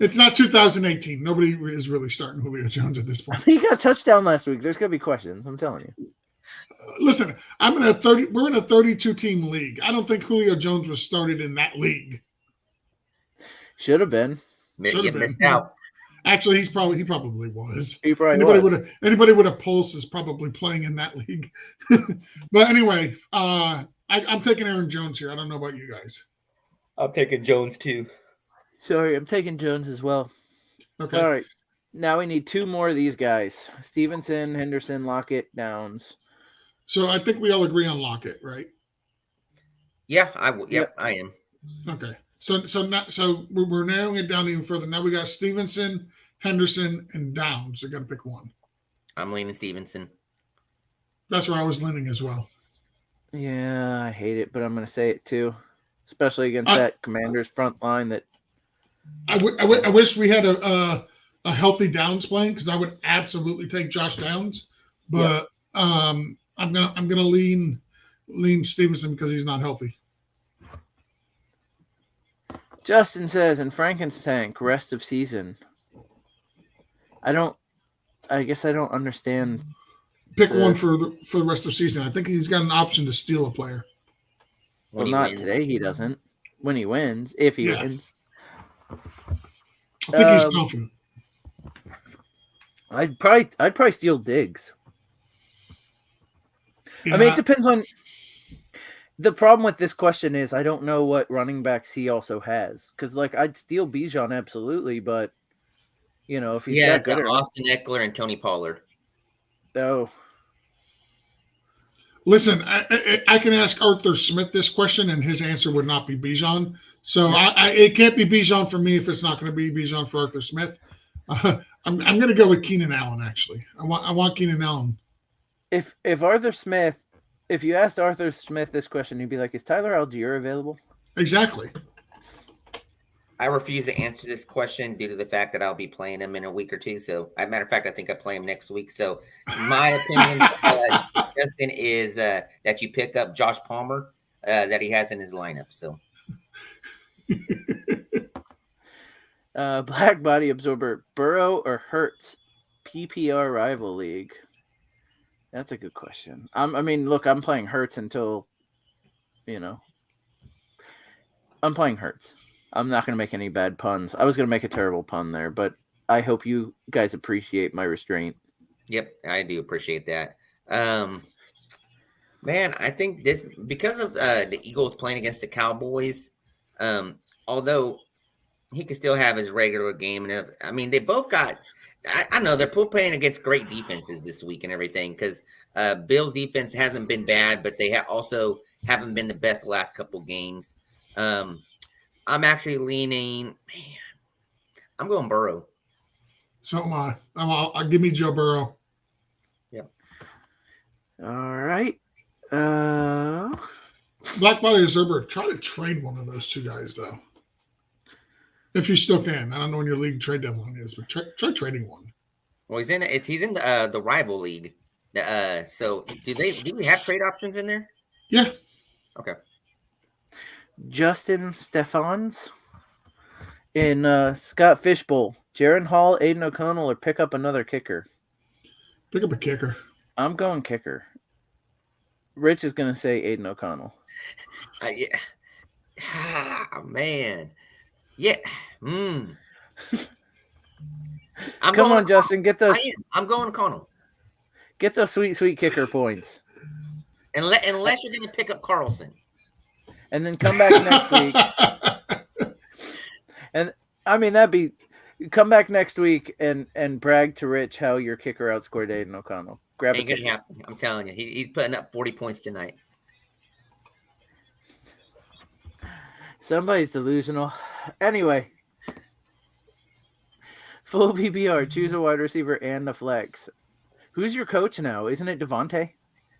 It's not 2018. Nobody is really starting Julio Jones at this point. He got a touchdown last week. There's going to be questions. I'm telling you. Listen, we're in a 32-team league. I don't think Julio Jones was started in that league. Should have been. You missed out. Actually, he probably was. He probably was. Anybody with a pulse is probably playing in that league. But anyway, I'm taking Aaron Jones here. I don't know about you guys. I'm taking Jones too. Sorry, I'm taking Jones as well. Okay. All right. Now we need 2 more of these guys. Stevenson, Henderson, Lockett, Downs. So I think we all agree on Lockett, right? Yeah, I am. Okay. So we're narrowing it down even further. Now we got Stevenson, Henderson, and Downs. I got to pick one. I'm leaning Stevenson. That's where I was leaning as well. Yeah, I hate it, but I'm going to say it too, especially against that Commanders front line. That I wish we had a healthy Downs playing because I would absolutely take Josh Downs, but I'm gonna lean Stevenson because he's not healthy. Justin says in Franken's tank, rest of season. I guess I don't understand. Pick one for the rest of the season. I think he's got an option to steal a player. Well, not today. He doesn't. When he wins, if he wins. I think he's confident. I'd probably steal Diggs. Yeah. I mean, it depends on. The problem with this question is I don't know what running backs he also has. Because, I'd steal Bijan absolutely, but, if he's got good. Austin Eckler and Tony Pollard. Oh. Listen, I can ask Arthur Smith this question, and his answer would not be Bijan. So it can't be Bijan for me if it's not going to be Bijan for Arthur Smith. I'm going to go with Keenan Allen, actually. I want Keenan Allen. If Arthur Smith, if you asked Arthur Smith this question, he'd be like, is Tyler Algier available? Exactly. I refuse to answer this question due to the fact that I'll be playing him in a week or two. So, as a matter of fact, I think I play him next week. So, my opinion, Justin, is that you pick up Josh Palmer that he has in his lineup. So, Black Body Absorber, Burrow or Hurts, PPR rival league. That's a good question. I'm playing Hurts until, I'm playing Hurts. I'm not going to make any bad puns. I was going to make a terrible pun there, but I hope you guys appreciate my restraint. Yep, I do appreciate that. Man, I think this, because of the Eagles playing against the Cowboys, although he could still have his regular game. And they both got, I know they're both playing against great defenses this week and everything, because Bills defense hasn't been bad, but they also haven't been the best the last couple games. I'm actually leaning, I'm going Burrow. So am I. I'll give me Joe Burrow. Yep. All right. Black Body Absorber, try to trade one of those two guys, though. If you still can. I don't know when your league trade deadline is, but try trading one. Well, he's in the rival league. So do we have trade options in there? Yeah. Okay. Justin Stephans in Scott Fishbowl. Jaron Hall, Aiden O'Connell, or pick up another kicker. Pick up a kicker. I'm going kicker. Rich is going to say Aiden O'Connell. Yeah. Ah, man. Yeah. Come on, Justin. Get those. I'm going O'Connell. Get those sweet kicker points. Unless you're going to pick up Carlson. And then come back next week. And I mean, come back next week and brag to Rich how your kicker outscored Aiden O'Connell. Ain't gonna happen. I'm telling you, he's putting up 40 points tonight. Somebody's delusional. Anyway, full PPR. Choose a wide receiver and a flex. Who's your coach now? Isn't it Devontae?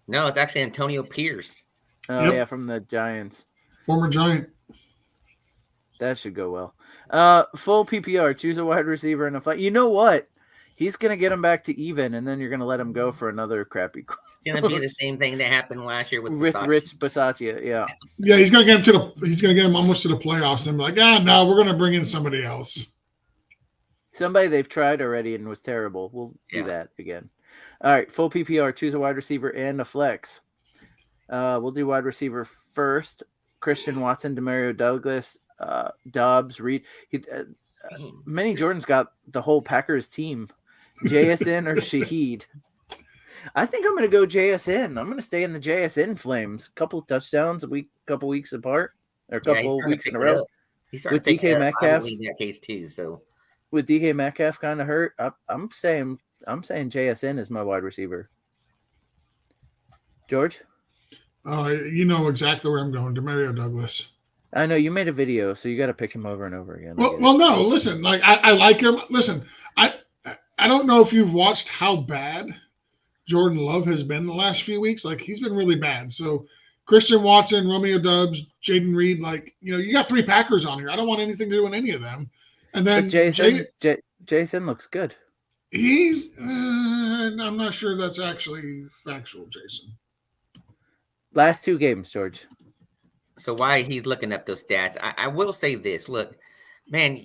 No, it's actually Antonio Pierce. Oh, yeah, from the Giants. Former Giant. That should go well. Full PPR. Choose a wide receiver and a flex. You know what? He's going to get him back to even, and then you're going to let him go for another crappy quote. It's going to be the same thing that happened last year with Rich Bisaccia, yeah. Yeah, he's going to get him almost to the playoffs and be like, no, we're going to bring in somebody else. Somebody they've tried already and was terrible. We'll do that again. All right, full PPR. Choose a wide receiver and a flex. We'll do wide receiver first. Christian Watson, Demario Douglas, Dobbs, Reed. Manny Jordan's got the whole Packers team. JSN or Shaheed? I think I'm going to go JSN. I'm going to stay in the JSN flames. Couple touchdowns couple weeks apart, or a couple weeks in a row. With DK Metcalf, that case too. So with DK Metcalf kind of hurt, I'm saying JSN is my wide receiver. George? You know exactly where I'm going. Demario Douglas. I know you made a video, so you got to pick him over and over again. Well, no. Listen, like I like him. Listen, I don't know if you've watched how bad Jordan Love has been the last few weeks. Like he's been really bad. So Christian Watson, Romeo Doubs, Jaden Reed, you got 3 Packers on here. I don't want anything to do with any of them. And then Jason looks good. He's I'm not sure that's actually factual, Jason. Last 2 games, George. So while he's looking up those stats, I will say this. Look, man,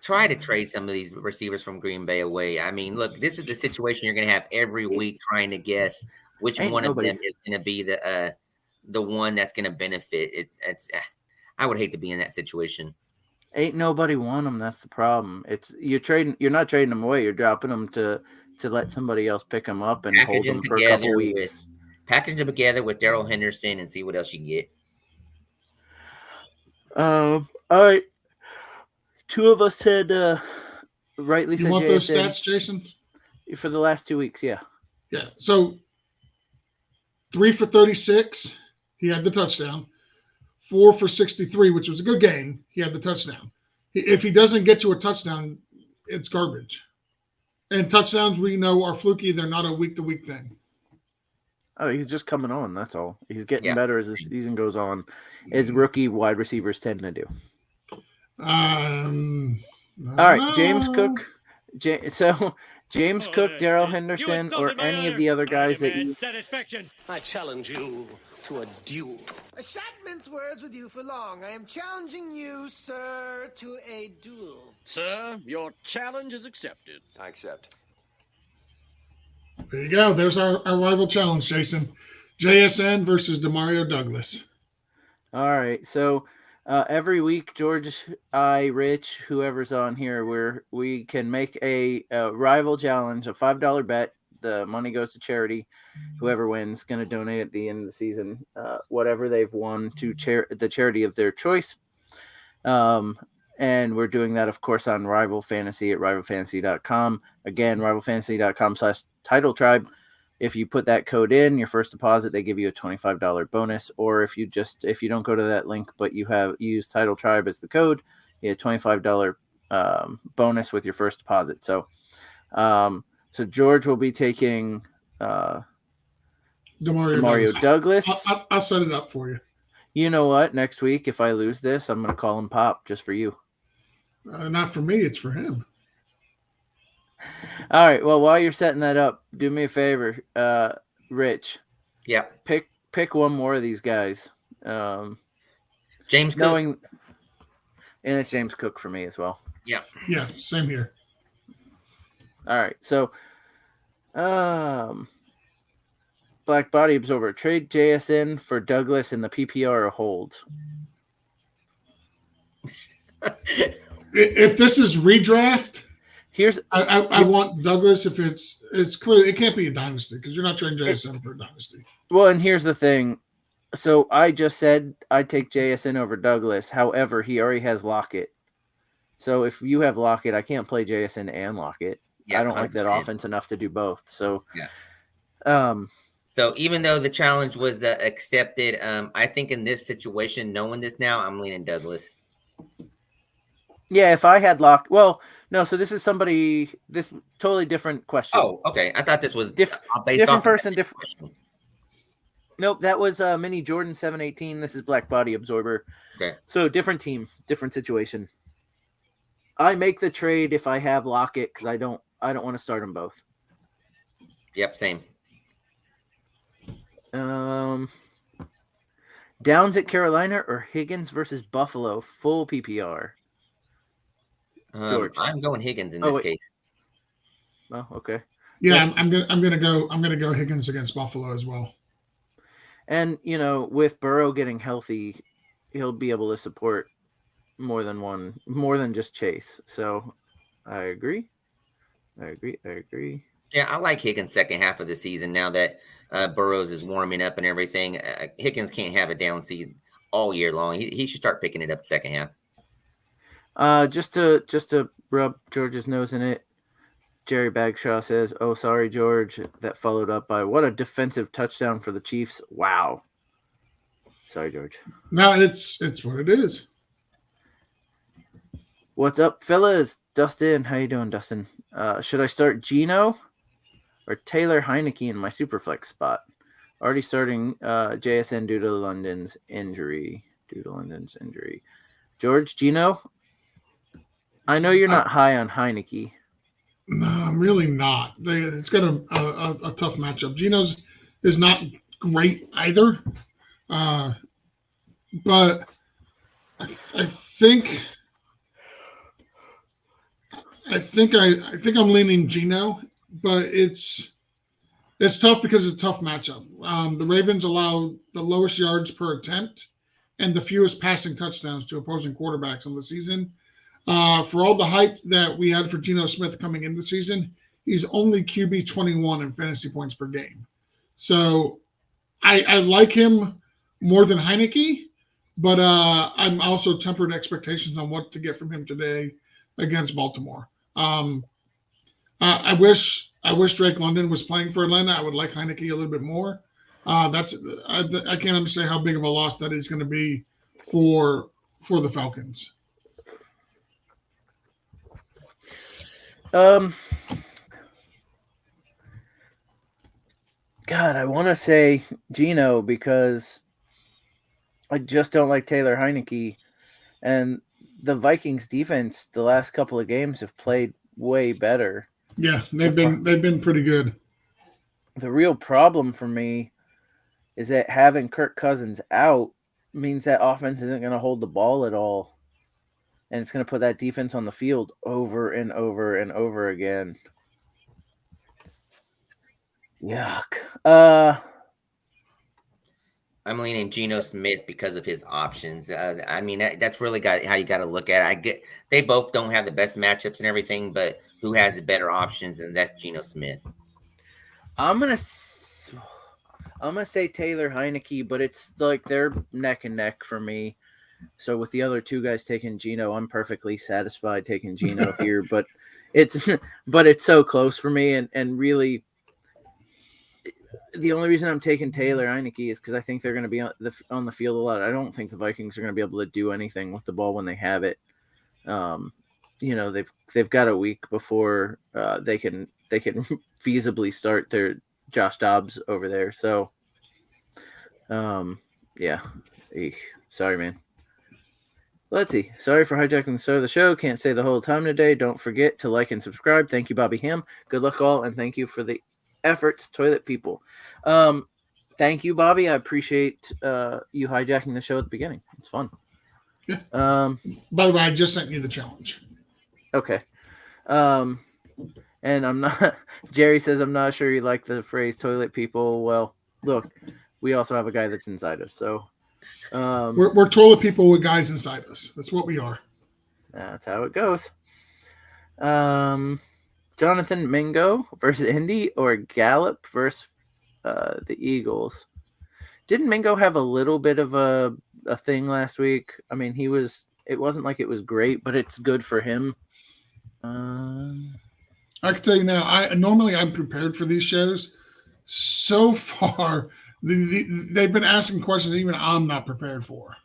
try to trade some of these receivers from Green Bay away. I mean, look, this is the situation you're going to have every week trying to guess which one of them is going to be the one that's going to benefit. I would hate to be in that situation. Ain't nobody want them. That's the problem. You're not trading them away. You're dropping them to let somebody else pick them up and hold them for a couple weeks. Package them together with Darrell Henderson and see what else you get. All right. 2 of us said rightly said. You want JSN. those stats, Jason? For the last 2 weeks, yeah. Yeah. So 3 for 36, he had the touchdown. 4 for 63, which was a good game. He had the touchdown. If he doesn't get you a touchdown, it's garbage. And touchdowns, we know, are fluky. They're not a week-to-week thing. Oh, he's just coming on. That's all. He's getting better as the season goes on, as rookie wide receivers tend to do. All right, James Cook. James Cook, Darrell Henderson, or any of the other guys that you. I challenge you to a duel. I shan't mince words with you for long. I am challenging you, sir, to a duel. Sir, your challenge is accepted. I accept. There you go. There's our rival challenge, Jason. JSN versus Demario Douglas. All right. So every week, George, Rich, whoever's on here, we can make a rival challenge, a $5 bet. The money goes to charity. Whoever wins going to donate at the end of the season whatever they've won to the charity of their choice. And we're doing that, of course, on Rival Fantasy at rivalfantasy.com. Again, rivalfantasy.com/title tribe. If you put that code in your first deposit, they give you a $25 bonus. Or if you don't go to that link, but you use Title Tribe as the code, you get a $25 bonus with your first deposit. So George will be taking Demario Douglas. I'll set it up for you. You know what? Next week, if I lose this, I'm going to call him Pop just for you. Not for me. It's for him. All right. Well, while you're setting that up, do me a favor, Rich. Yeah. Pick one more of these guys. James Cook. Knowing, and it's James Cook for me as well. Yeah. Yeah, same here. All right. So, Black Body Absorber. Trade JSN for Douglas in the PPR or hold. If this is redraft, Here's I want Douglas. If it's clear, it can't be a dynasty because you're not trading JSN for a dynasty. well, and here's the thing. So I just said I'd take JSN over Douglas. However, he already has Lockett. So if you have Lockett, I can't play JSN and Lockett. Yeah, I don't like that 100%. offense enough to do both. So yeah. So even though the challenge was accepted, I think in this situation, knowing this now, I'm leaning Douglas. Yeah, if I had Lockett, well, no. So this is this totally different question. Oh, okay. I thought this was based different off person, of different. Nope, that was Mini Jordan 718. This is Black Body Absorber. Okay. So different team, different situation. I make the trade if I have Lockett because I don't want to start them both. Yep, same. Downs at Carolina or Higgins versus Buffalo, full PPR. George, I'm going Higgins in this case. Oh, okay. Yeah, I'm gonna go Higgins against Buffalo as well. And with Burrow getting healthy, he'll be able to support more than just Chase. So I agree. Yeah, I like Higgins second half of the season now that Burrows is warming up and everything. Higgins can't have a down season all year long. He should start picking it up second half. Just to rub George's nose in it, Jerry Bagshaw says, "Oh, sorry, George." That followed up by, "What a defensive touchdown for the Chiefs!" Wow. Sorry, George. No, it's what it is. What's up, fellas? Dustin, how you doing, Dustin? Should I start Geno or Taylor Heineke in my Superflex spot? Already starting JSN due to London's injury. George, Geno? I know you're not high on Heineke. No, I'm really not. It's got a tough matchup. Geno's is not great either, but I think I'm leaning Geno, but it's tough because it's a tough matchup. The Ravens allow the lowest yards per attempt and the fewest passing touchdowns to opposing quarterbacks on the season. For all the hype that we had for Geno Smith coming into the season, he's only QB 21 in fantasy points per game. So I like him more than Heineke, but I'm also tempered expectations on what to get from him today against Baltimore. I wish Drake London was playing for Atlanta. I would like Heineke a little bit more. I can't understand how big of a loss that is going to be for the Falcons. God, I want to say Geno because I just don't like Taylor Heineke, and the Vikings defense the last couple of games have played way better. Yeah, they've been pretty good. The real problem for me is that having Kirk Cousins out means that offense isn't going to hold the ball at all. And it's going to put that defense on the field over and over and over again. Yuck. I'm leaning Geno Smith because of his options. I mean, that's really how you got to look at it. I get they both don't have the best matchups and everything, but who has the better options, and that's Geno Smith. I'm gonna say Taylor Heineke, but it's like they're neck and neck for me. So with the other two guys taking Geno, I'm perfectly satisfied taking Geno here. But it's so close for me, and really, the only reason I'm taking Taylor Heineke is because I think they're going to be on the field a lot. I don't think the Vikings are going to be able to do anything with the ball when they have it. They've got a week before they can feasibly start their Josh Dobbs over there. So, yeah, sorry, man. Let's see. Sorry for hijacking the start of the show. Can't say the whole time today. Don't forget to like and subscribe. Thank you, Bobby Ham. Good luck all, and thank you for the efforts, toilet people. Thank you, Bobby. I appreciate you hijacking the show at the beginning. It's fun. Yeah. By the way, I just sent you the challenge. Okay. And I'm not. Jerry says I'm not sure you like the phrase "toilet people." Well, look, we also have a guy that's inside us, so. We're toilet people with guys inside us. That's what we are. That's how it goes. Jonathan Mingo versus Indy or Gallup versus the Eagles. Didn't Mingo have a little bit of a thing last week? I mean, it wasn't like it was great, but it's good for him. I can tell you now, I'm prepared for these shows. So far, they've been asking questions even I'm not prepared for.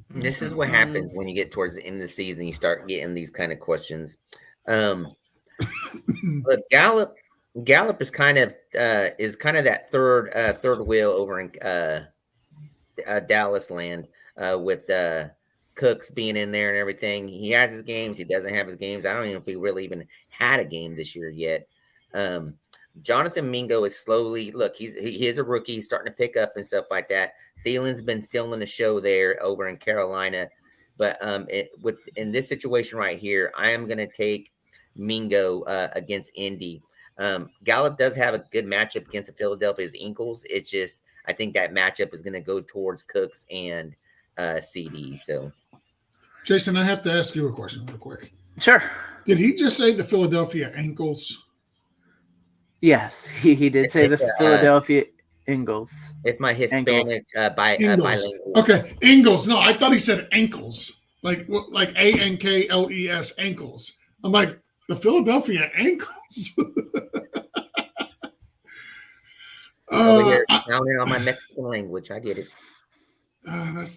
This is what happens when you get towards the end of the season. You start getting these kind of questions. But Gallup is kind of that third wheel over in Dallas land with Cooks being in there and everything. He has his games. He doesn't have his games. I don't even know if he really even had a game this year yet. Jonathan Mingo is slowly he is a rookie. He's starting to pick up and stuff like that. Thielen's been stealing the show there over in Carolina, but in this situation right here, I am going to take Mingo against Indy. Gallup does have a good matchup against the Philadelphia Eagles. It's just I think that matchup is going to go towards Cooks and CD. So, Jason, I have to ask you a question real quick. Sure. Did he just say the Philadelphia ankles? Yes, he did say the Philadelphia Eagles. It's my Hispanic bilingual. Okay, Eagles. No, I thought he said ankles, like ANKLES ankles. I'm like the Philadelphia ankles. Over here, counting on my Mexican language. I get it.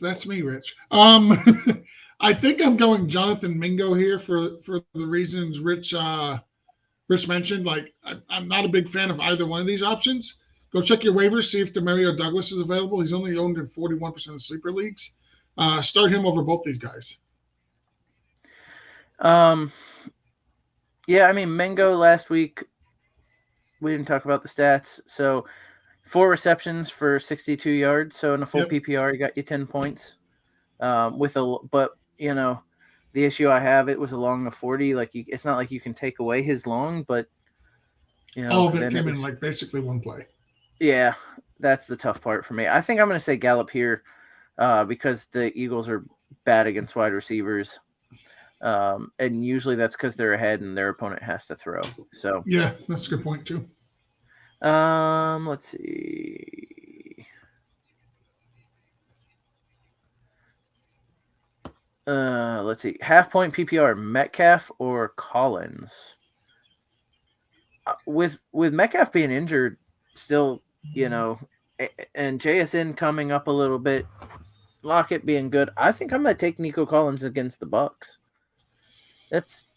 That's me, Rich. I think I'm going Jonathan Mingo here for the reasons Rich mentioned. Like, I'm not a big fan of either one of these options. Go check your waivers, see if Demario Douglas is available. He's only owned in 41% of sleeper leagues. Start him over both these guys. Yeah, I mean, Mingo last week, we didn't talk about the stats. So 4 receptions for 62 yards. So in a full PPR, you got you 10 points. But you know, the issue I have, it was a long of 40. Like it's not like you can take away his long, but you know, all of it came in like basically one play. Yeah, that's the tough part for me. I think I'm going to say Gallup here because the Eagles are bad against wide receivers. And usually that's because they're ahead and their opponent has to throw. So yeah, that's a good point too. Let's see. Let's see. Half point PPR, Metcalf or Collins? With Metcalf being injured still, you know, and JSN coming up a little bit, Lockett being good, I think I'm going to take Nico Collins against the Bucs. It's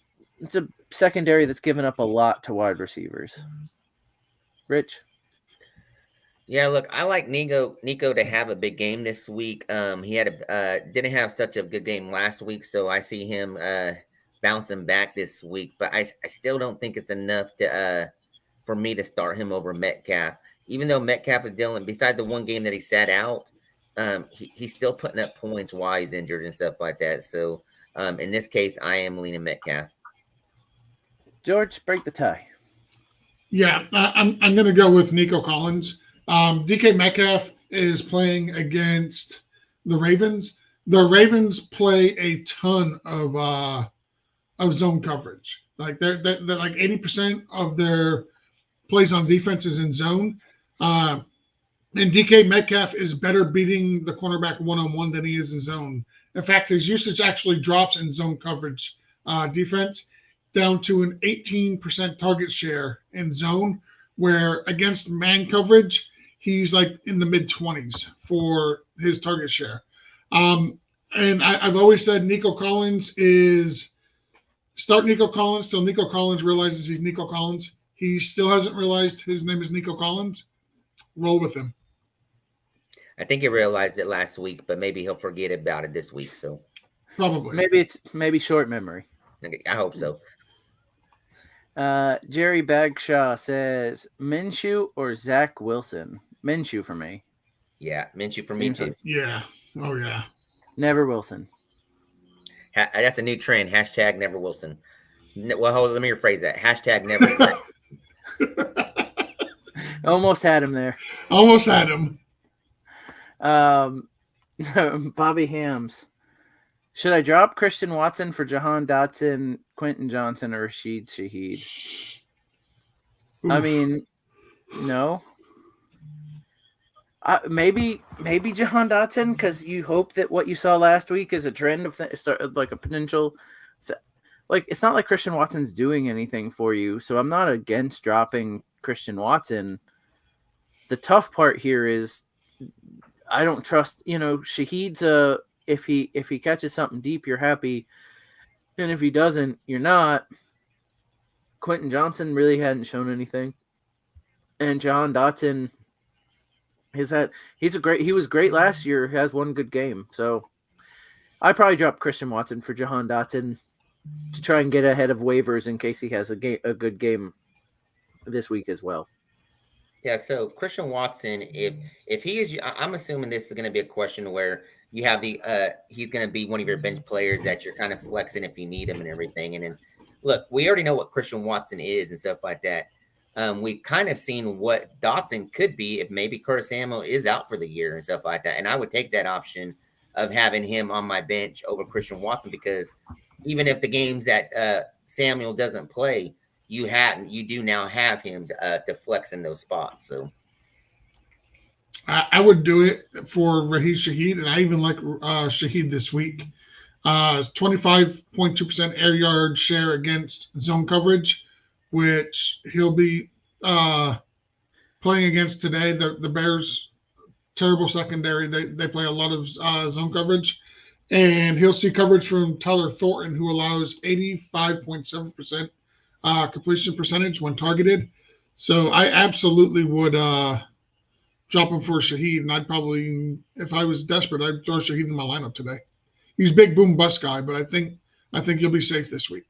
a secondary that's given up a lot to wide receivers. Rich? Yeah, look, I like Nico to have a big game this week. He had didn't have such a good game last week, so I see him bouncing back this week. But I still don't think it's enough for me to start him over Metcalf. Even though Metcalf is dealing, besides the one game that he sat out, he's still putting up points while he's injured and stuff like that. So in this case, I am leaning Metcalf. George, break the tie. Yeah, I'm going to go with Nico Collins. DK Metcalf is playing against the Ravens. The Ravens play a ton of zone coverage. Like they're like 80% of their plays on defense is in zone. And DK Metcalf is better beating the cornerback one-on-one than he is in zone. In fact, his usage actually drops in zone coverage defense down to an 18% target share in zone, where against man coverage, he's like in the mid-20s for his target share. And I've always said Nico Collins start Nico Collins till Nico Collins realizes he's Nico Collins. He still hasn't realized his name is Nico Collins. Roll with him. I think he realized it last week, but maybe he'll forget about it this week. So Probably. Maybe short memory. I hope so. Jerry Bagshaw says Minshew or Zach Wilson. Minshew for me. Yeah, Minshew for Seems me too. like- Yeah. Oh, yeah. Never Wilson. That's a new trend. Hashtag never Wilson. Well, hold on, let me rephrase that. Hashtag never. Almost had him there. Almost had him. Bobby Hams. Should I drop Christian Watson for Jahan Dotson, Quentin Johnson, or Rashid Shaheed? I Oof. mean, no. Maybe Jahan Dotson, because you hope that what you saw last week is a trend of like a potential. Like, it's not like Christian Watson's doing anything for you, so I'm not against dropping Christian Watson. The tough part here is I don't trust. Shaheed's if he catches something deep, you're happy, and if he doesn't, you're not. Quentin Johnson really hadn't shown anything, and Jahan Dotson. He was great last year, has one good game. So I'd probably drop Christian Watson for Jahan Dotson to try and get ahead of waivers in case he has a good game this week as well. Yeah, so Christian Watson, if he is, I'm assuming this is going to be a question where you have he's going to be one of your bench players that you're kind of flexing if you need him and everything. And then look, we already know what Christian Watson is and stuff like that. We've kind of seen what Dotson could be if maybe Curtis Samuel is out for the year and stuff like that. And I would take that option of having him on my bench over Christian Watson, because even if the games that Samuel doesn't play, you do now have him to flex in those spots. So I would do it for Raheem Shaheed, and I even like Shaheed this week. 25.2% air yard share against zone coverage, which he'll be playing against today. The Bears' terrible secondary. They play a lot of zone coverage, and he'll see coverage from Tyler Thornton, who allows 85.7% completion percentage when targeted. So I absolutely would drop him for Shaheed, and I'd probably, if I was desperate, I'd throw Shaheed in my lineup today. He's big boom bust guy, but I think you'll be safe this week.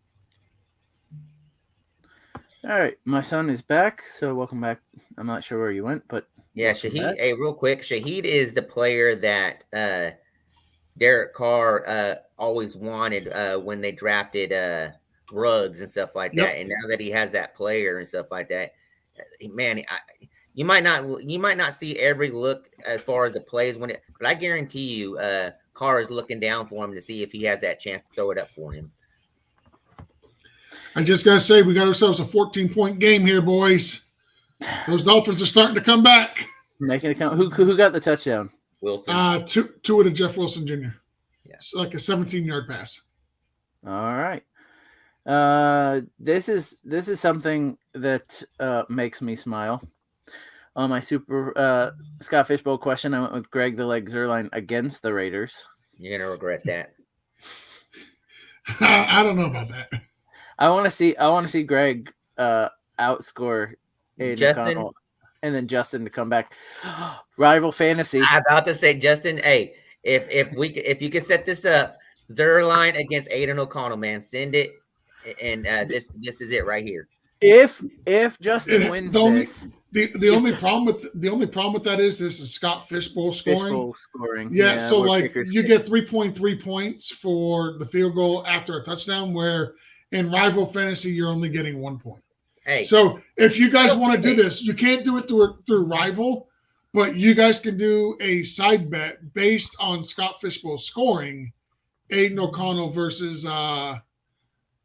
All right, my son is back, so welcome back. I'm not sure where you went, but yeah, Shaheed. Hey, real quick, Shaheed is the player that Derek Carr always wanted when they drafted Ruggs and stuff like that. And now that he has that player and stuff like that, man, you might not see every look as far as the plays but I guarantee you, Carr is looking down for him to see if he has that chance to throw it up for him. I just gotta say, we got ourselves a 14-point game here, boys. Those Dolphins are starting to come back. Making it count. Who got the touchdown? Wilson. Tua to Jeff Wilson Jr. Yeah. It's like a 17-yard pass. All right. This is something that makes me smile. On my super Scott Fishbowl question, I went with Greg the Leg Zerline against the Raiders. You're gonna regret that. I don't know about that. I want to see Greg outscore Aiden Justin, O'Connell, and then Justin to come back. Rival fantasy. I'm about to say, Justin. Hey, if you can set this up, Zerline against Aiden O'Connell, man, send it. And this is it right here. If Justin wins the only problem with that is this is Scott Fishbowl scoring. Yeah, so like you get 3.3 points for the field goal after a touchdown, where in rival fantasy you're only getting 1 point. Hey, so if you guys want to do this, you can't do it through rival, but you guys can do a side bet based on Scott Fishbowl scoring, Aiden O'Connell versus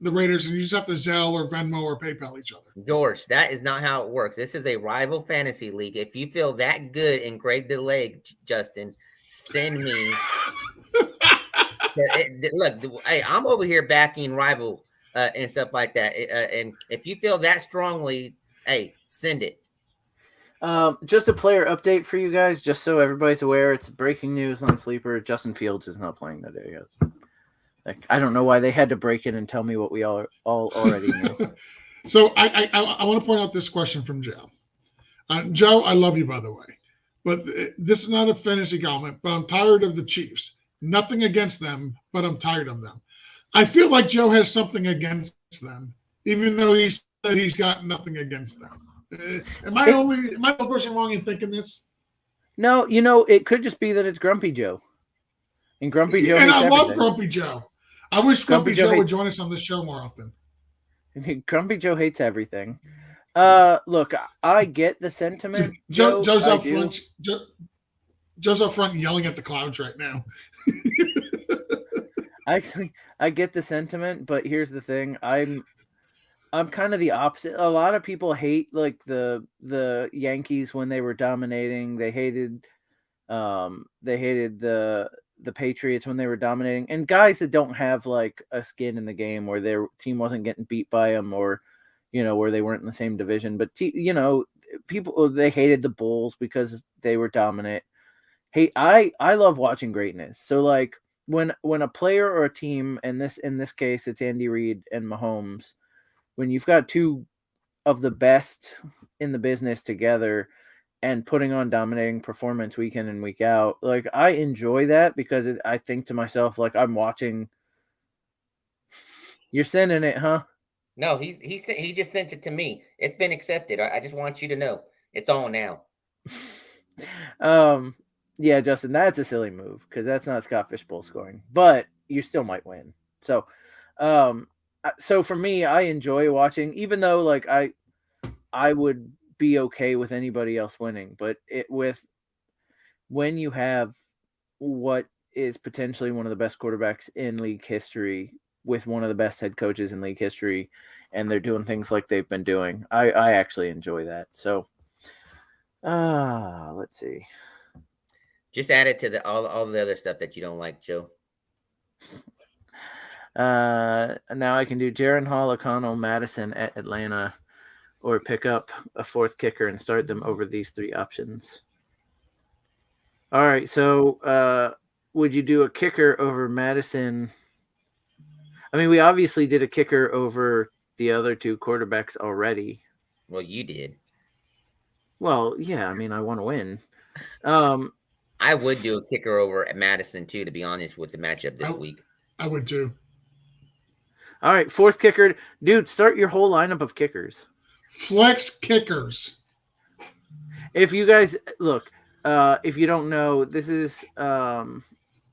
the Raiders, and you just have to Zelle or Venmo or PayPal each other. George, that is not how it works. This is a rival fantasy league. If you feel that good in Greg the Leg, Justin, send me. Look, hey, I'm over here backing rival and stuff like that. And if you feel that strongly, hey, send it. Just a player update for you guys, just so everybody's aware. It's breaking news on Sleeper. Justin Fields is not playing today yet. Like, I don't know why they had to break in and tell me what we all already knew. So I want to point out this question from Joe. Joe, I love you, by the way. but this is not a fantasy comment, but I'm tired of the Chiefs. Nothing against them, but I'm tired of them. I feel like Joe has something against them, even though he said he's got nothing against them. Am I the person wrong in thinking this? No, it could just be that it's Grumpy Joe. And Grumpy Joe and hates I love everything. Grumpy Joe. I wish Grumpy Joe would join us on this show more often. Grumpy Joe hates everything. Look, I get the sentiment. Joe's up front. Joe's up front yelling at the clouds right now. Actually, I get the sentiment, but here's the thing: I'm kind of the opposite. A lot of people hate like the Yankees when they were dominating. They hated the Patriots when they were dominating, and guys that don't have like a skin in the game, or their team wasn't getting beat by them, or where they weren't in the same division. But people, they hated the Bulls because they were dominant. Hey, I love watching greatness. So like when a player or a team, and in this case it's Andy Reid and Mahomes, when you've got two of the best in the business together and putting on dominating performance week in and week out, like I enjoy that because I think to myself, like, I'm watching. You're sending it, huh? No, he just sent it to me. It's been accepted. I just want you to know it's on now. Yeah, Justin, that's a silly move because that's not Scott Fishbowl scoring, but you still might win. So for me, I enjoy watching, even though like I would be okay with anybody else winning, but when you have what is potentially one of the best quarterbacks in league history with one of the best head coaches in league history, and they're doing things like they've been doing, I actually enjoy that. So, let's see. Just add it to all the other stuff that you don't like, Joe. Now I can do Jaron Hall, O'Connell, Madison at Atlanta, or pick up a fourth kicker and start them over these three options. All right, so would you do a kicker over Madison? I mean, we obviously did a kicker over the other two quarterbacks already. Well, you did. Well, yeah, I mean, I want to win. I would do a kicker over at Madison too, to be honest, with the matchup this week. I would too. All right, fourth kicker. Dude, start your whole lineup of kickers. Flex kickers. If you guys look, if you don't know, this is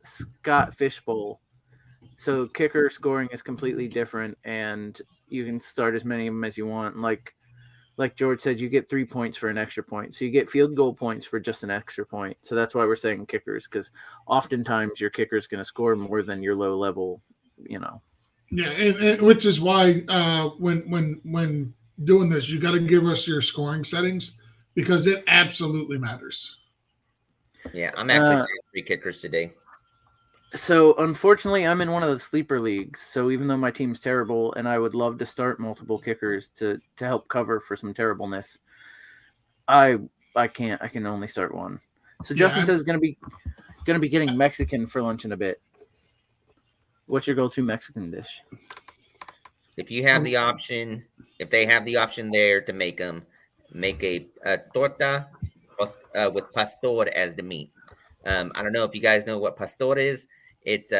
Scott Fishbowl. So kicker scoring is completely different, and you can start as many of them as you want. Like George said, you get 3 points for an extra point. So you get field goal points for just an extra point. So that's why we're saying kickers, because oftentimes your kicker is going to score more than your low level, Yeah, and which is why when doing this, you got to give us your scoring settings because it absolutely matters. Yeah, I'm actually saying 3 kickers today. So unfortunately, I'm in one of the sleeper leagues. So even though my team's terrible, and I would love to start multiple kickers to help cover for some terribleness, I can't. I can only start one. So Justin says going to be getting Mexican for lunch in a bit. What's your go-to Mexican dish? If you have the option, if they have the option there to make a torta with pastor as the meat. I don't know if you guys know what pastor is. It's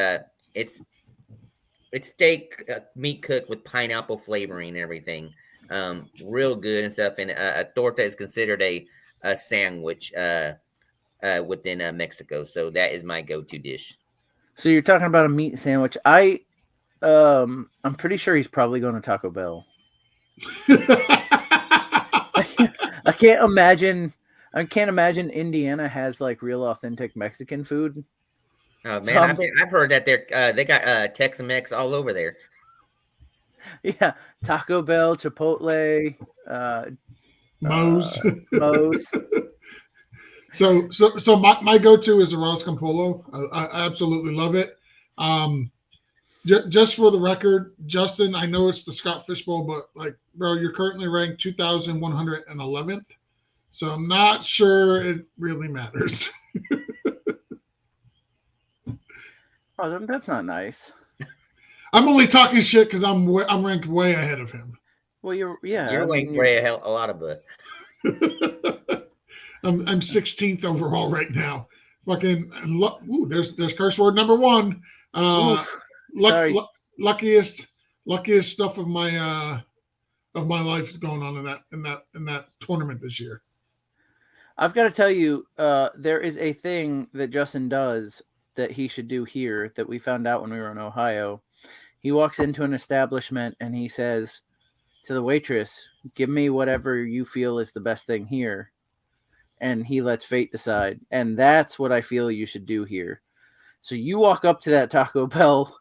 steak, meat cooked with pineapple flavoring and everything. Real good and stuff. And a torta is considered a sandwich within Mexico. So that is my go-to dish. So you're talking about a meat sandwich. I'm pretty sure he's probably going to Taco Bell. I can't imagine Indiana has like real authentic Mexican food. Oh man, I've heard that they got Tex-Mex all over there. Yeah, Taco Bell, Chipotle, Moe's. Moe's. So my go-to is arroz con pollo. I absolutely love it. Just for the record, Justin, I know it's the Scott Fishbowl, but like, bro, you're currently ranked 2,111th. So I'm not sure it really matters. Oh, that's not nice. I'm only talking shit because I'm ranked way ahead of him. Well, you're ranked way ahead a lot of us. I'm 16th overall right now. Fucking there's curse word number one. Oof, Luck, sorry. luckiest stuff of my life is going on in that tournament this year. I've got to tell you, there is a thing that Justin does that he should do here that we found out when we were in Ohio. He walks into an establishment and he says to the waitress, "Give me whatever you feel is the best thing here." And he lets fate decide. And that's what I feel you should do here. So you walk up to that Taco Bell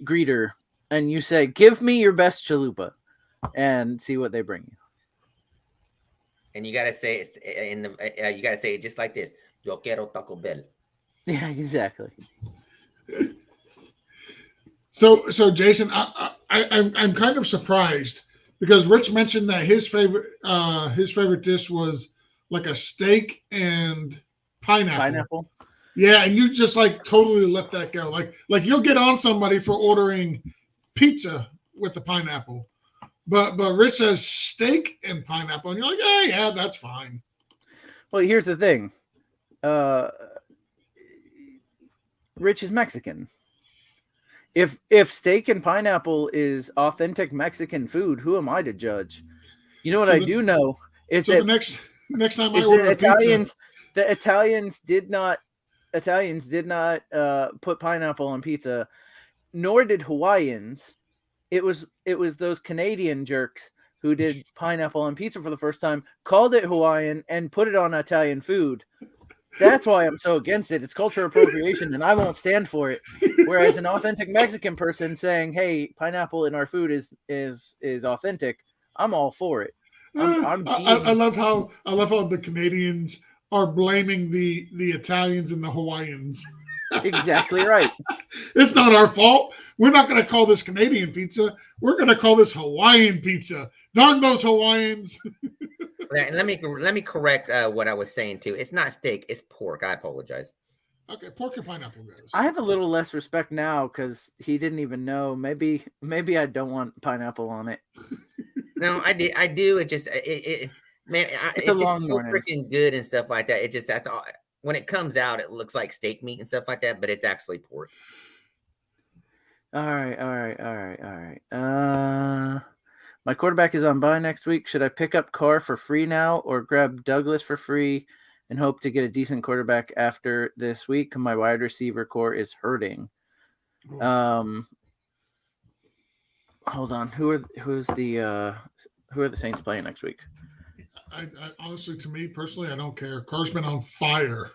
greeter and you say, "Give me your best chalupa," and see what they bring you. And you gotta say you gotta say it just like this: "Yo quiero Taco Bell." Yeah, exactly. So Jason, I'm kind of surprised because Rich mentioned that his favorite dish was like a steak and pineapple. Yeah, and you just like totally let that go. Like you'll get on somebody for ordering pizza with the pineapple. But Rich says steak and pineapple, and you're like, yeah, that's fine. Well, here's the thing. Rich is Mexican. If steak and pineapple is authentic Mexican food, who am I to judge? You know what I do know is that the next time I order a pizza, the Italians did not put pineapple on pizza, nor did Hawaiians. It was those Canadian jerks who did pineapple on pizza for the first time, called it Hawaiian, and put it on Italian food. That's why I'm so against it. It's cultural appropriation, and I won't stand for it. Whereas an authentic Mexican person saying, "Hey, pineapple in our food is authentic," I'm all for it. I love how the Canadians are blaming the Italians and the Hawaiians. Exactly right. It's not our fault. We're not going to call this Canadian pizza. We're going to call this Hawaiian pizza. Darn those Hawaiians. And let me correct what I was saying too. It's not steak, it's pork. I apologize. Okay, pork and pineapple goes. I have a little less respect now because he didn't even know. Maybe I don't want pineapple on it. No, I do. It just man, it's a just long so morning. freaking good and stuff like that. It just that's all. When it comes out, it looks like steak meat and stuff like that, but it's actually pork. All right. My quarterback is on bye next week. Should I pick up Carr for free now or grab Douglas for free and hope to get a decent quarterback after this week? My wide receiver core is hurting. Hold on. Who are the Saints playing next week? I honestly, to me personally, I don't care. Carr's been on fire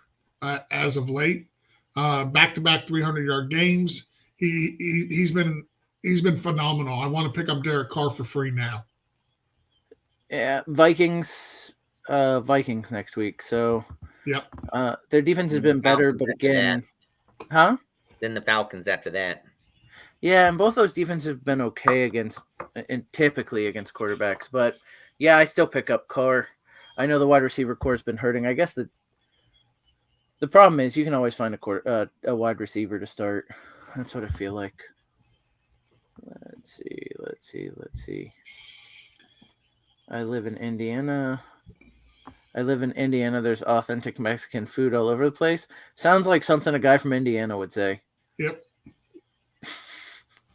as of late. Back-to-back 300-yard games. He's been phenomenal. I want to pick up Derek Carr for free now. Yeah, Vikings next week. So yep. Their defense has been better, but again, Then the Falcons after that. Yeah, and both those defenses have been okay typically against quarterbacks, but yeah, I still pick up Carr. I know the wide receiver core has been hurting. I guess the problem is you can always find a wide receiver to start. That's what I feel like. Let's see. I live in Indiana. There's authentic Mexican food all over the place. Sounds like something a guy from Indiana would say. Yep.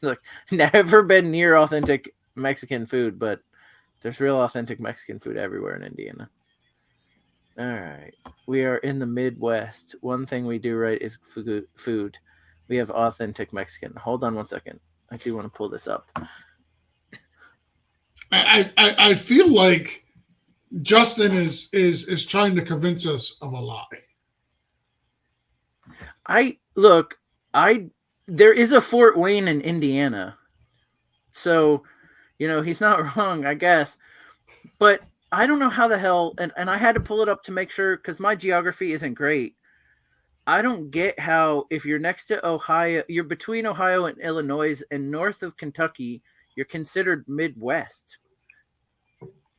Like, never been near authentic Mexican food, but there's real authentic Mexican food everywhere in Indiana. All right. We are in the Midwest. One thing we do right is food. We have authentic Mexican. Hold on one second. I do want to pull this up. I feel like Justin is trying to convince us of a lie. There is a Fort Wayne in Indiana. So, he's not wrong, I guess. But I don't know how the hell, and I had to pull it up to make sure, because my geography isn't great. I don't get how, if you're next to Ohio, you're between Ohio and Illinois and north of Kentucky, you're considered Midwest.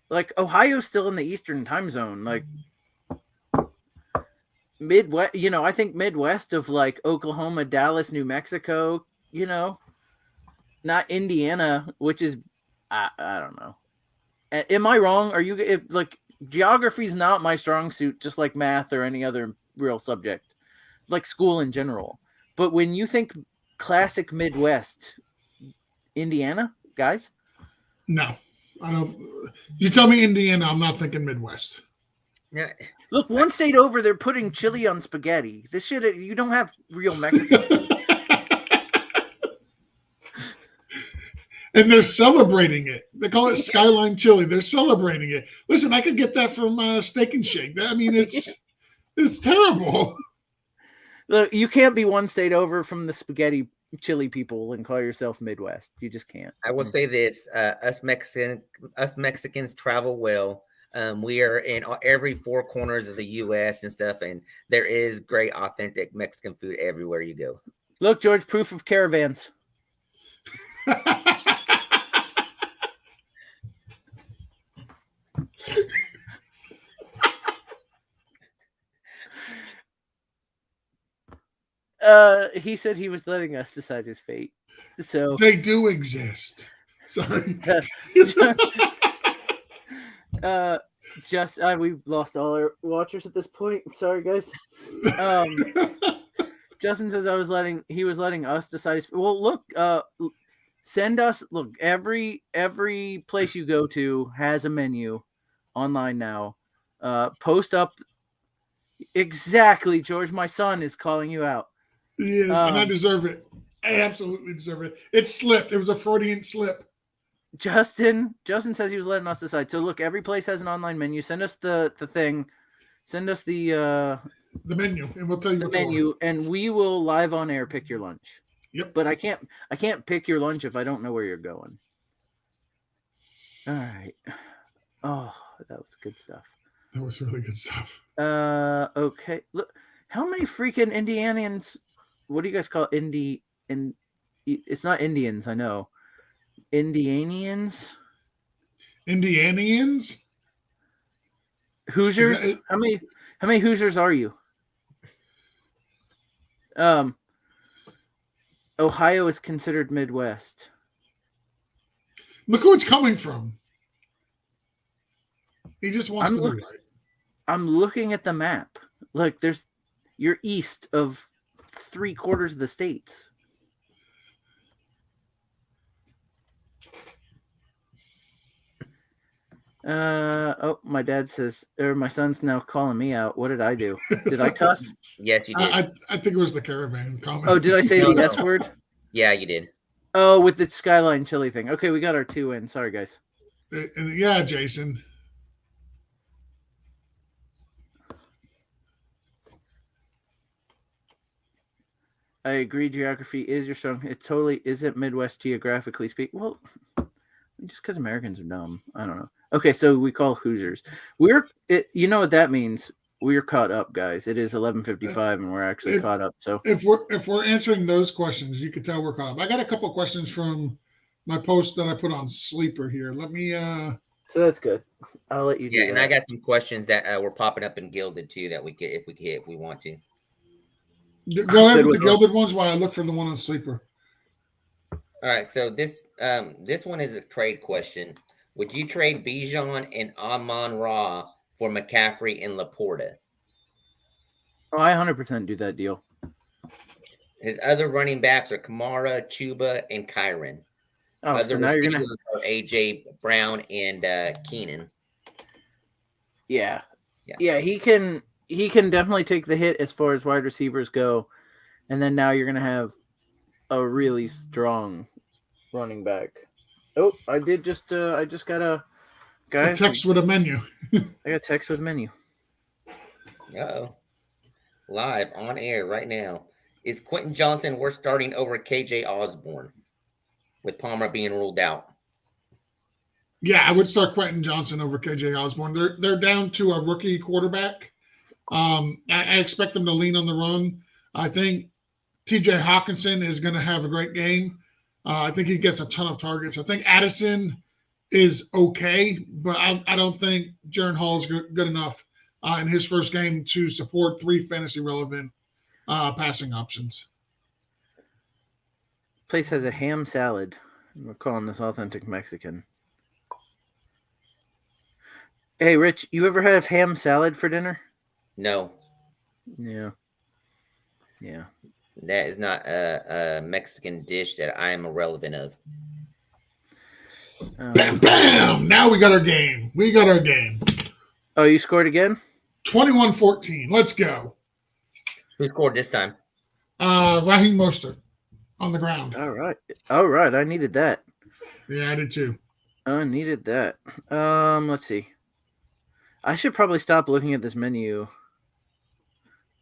Like, Ohio's still in the Eastern time zone. Like, Midwest, I think Midwest of like Oklahoma, Dallas, New Mexico, not Indiana, which is, I don't know. Am I wrong? Are you geography's not my strong suit, just like math or any other real subject, like school in general. But when you think classic Midwest, Indiana, guys? No, I don't. You tell me Indiana, I'm not thinking Midwest. Yeah. Look, one state over, they're putting chili on spaghetti. This shit, you don't have real Mexican food. And they're celebrating it. They call it Skyline Chili. They're celebrating it. Listen, I could get that from Steak and Shake. I mean, it's terrible. Look, you can't be one state over from the spaghetti chili people and call yourself Midwest. You just can't. I will say this: us Mexicans travel well. We are in every four corners of the U.S. and stuff, and there is great, authentic Mexican food everywhere you go. Look, George, proof of caravans. He said he was letting us decide his fate. So they do exist. Sorry. We've lost all our watchers at this point. Sorry, guys. Justin says he was letting us decide his. Well, look, send us. Look, every place you go to has a menu online now. Post up. Exactly, George. My son is calling you out. Yes, and I deserve it. I absolutely deserve it. It slipped. It was a Freudian slip. Justin says he was letting us decide. So look, every place has an online menu. Send us the thing. Send us the menu, and we'll tell you the menu, and we will live on air pick your lunch. Yep. But I can't pick your lunch if I don't know where you're going. All right. Oh, that was good stuff. That was really good stuff. Okay. Look, how many freaking Indianians? What do you guys call it? It's not Indians, I know. Indianians? Hoosiers? How many Hoosiers are you? Ohio is considered Midwest. Look who it's coming from. He just wants to be right. I'm looking at the map. Like, you're east of 3/4 of the states. My dad says, or my son's now calling me out. What did I do? Did I cuss? Yes, you did. I think it was the caravan comment. Oh, did I say the S word? Yeah, you did. Oh, with the Skyline Chili thing. Okay, we got our 2 in. Sorry, guys. Yeah, Jason. I agree. Geography is your strong. It totally isn't Midwest geographically speaking. Well, just because Americans are dumb. I don't know. Okay, so we call Hoosiers. You know what that means? We're caught up, guys. It is 11:55, and we're actually caught up. So if we're answering those questions, you can tell we're caught up. I got a couple of questions from my post that I put on Sleeper here. Let me. So that's good. I'll let you do that. And I got some questions that were popping up in Gilded too that we could if we want to. Go ahead with the Gilded ones while I look for the one on Sleeper. All right, so this one is a trade question. Would you trade Bijan and Amon-Ra for McCaffrey and Laporta? Oh, I 100% do that deal. His other running backs are Kamara, Chuba, and Kyron. Oh, so now you're gonna have AJ Brown and Keenan. Yeah. He can definitely take the hit as far as wide receivers go, and then now you're gonna have a really strong running back. Oh, I just got a text with a menu. I got a text with a menu. Uh-oh. Live on air right now. Is Quentin Johnson worth starting over KJ Osborne with Palmer being ruled out? Yeah, I would start Quentin Johnson over KJ Osborne. They're down to a rookie quarterback. I expect them to lean on the run. I think TJ Hawkinson is going to have a great game. I think he gets a ton of targets. I think Addison is okay, but I don't think Jaron Hall is good enough in his first game to support 3 fantasy relevant passing options. Place has a ham salad. We're calling this authentic Mexican. Hey, Rich, you ever have ham salad for dinner? No, Yeah. Yeah. that is not a Mexican dish that I am irrelevant of. Bam, bam! Now we got our game. We got our game. Oh, you scored again? 21-14. Let's go. Who scored this time? Raheem Mostert on the ground. All right. All right. I needed that. Yeah, I did too. I needed that. Let's see. I should probably stop looking at this menu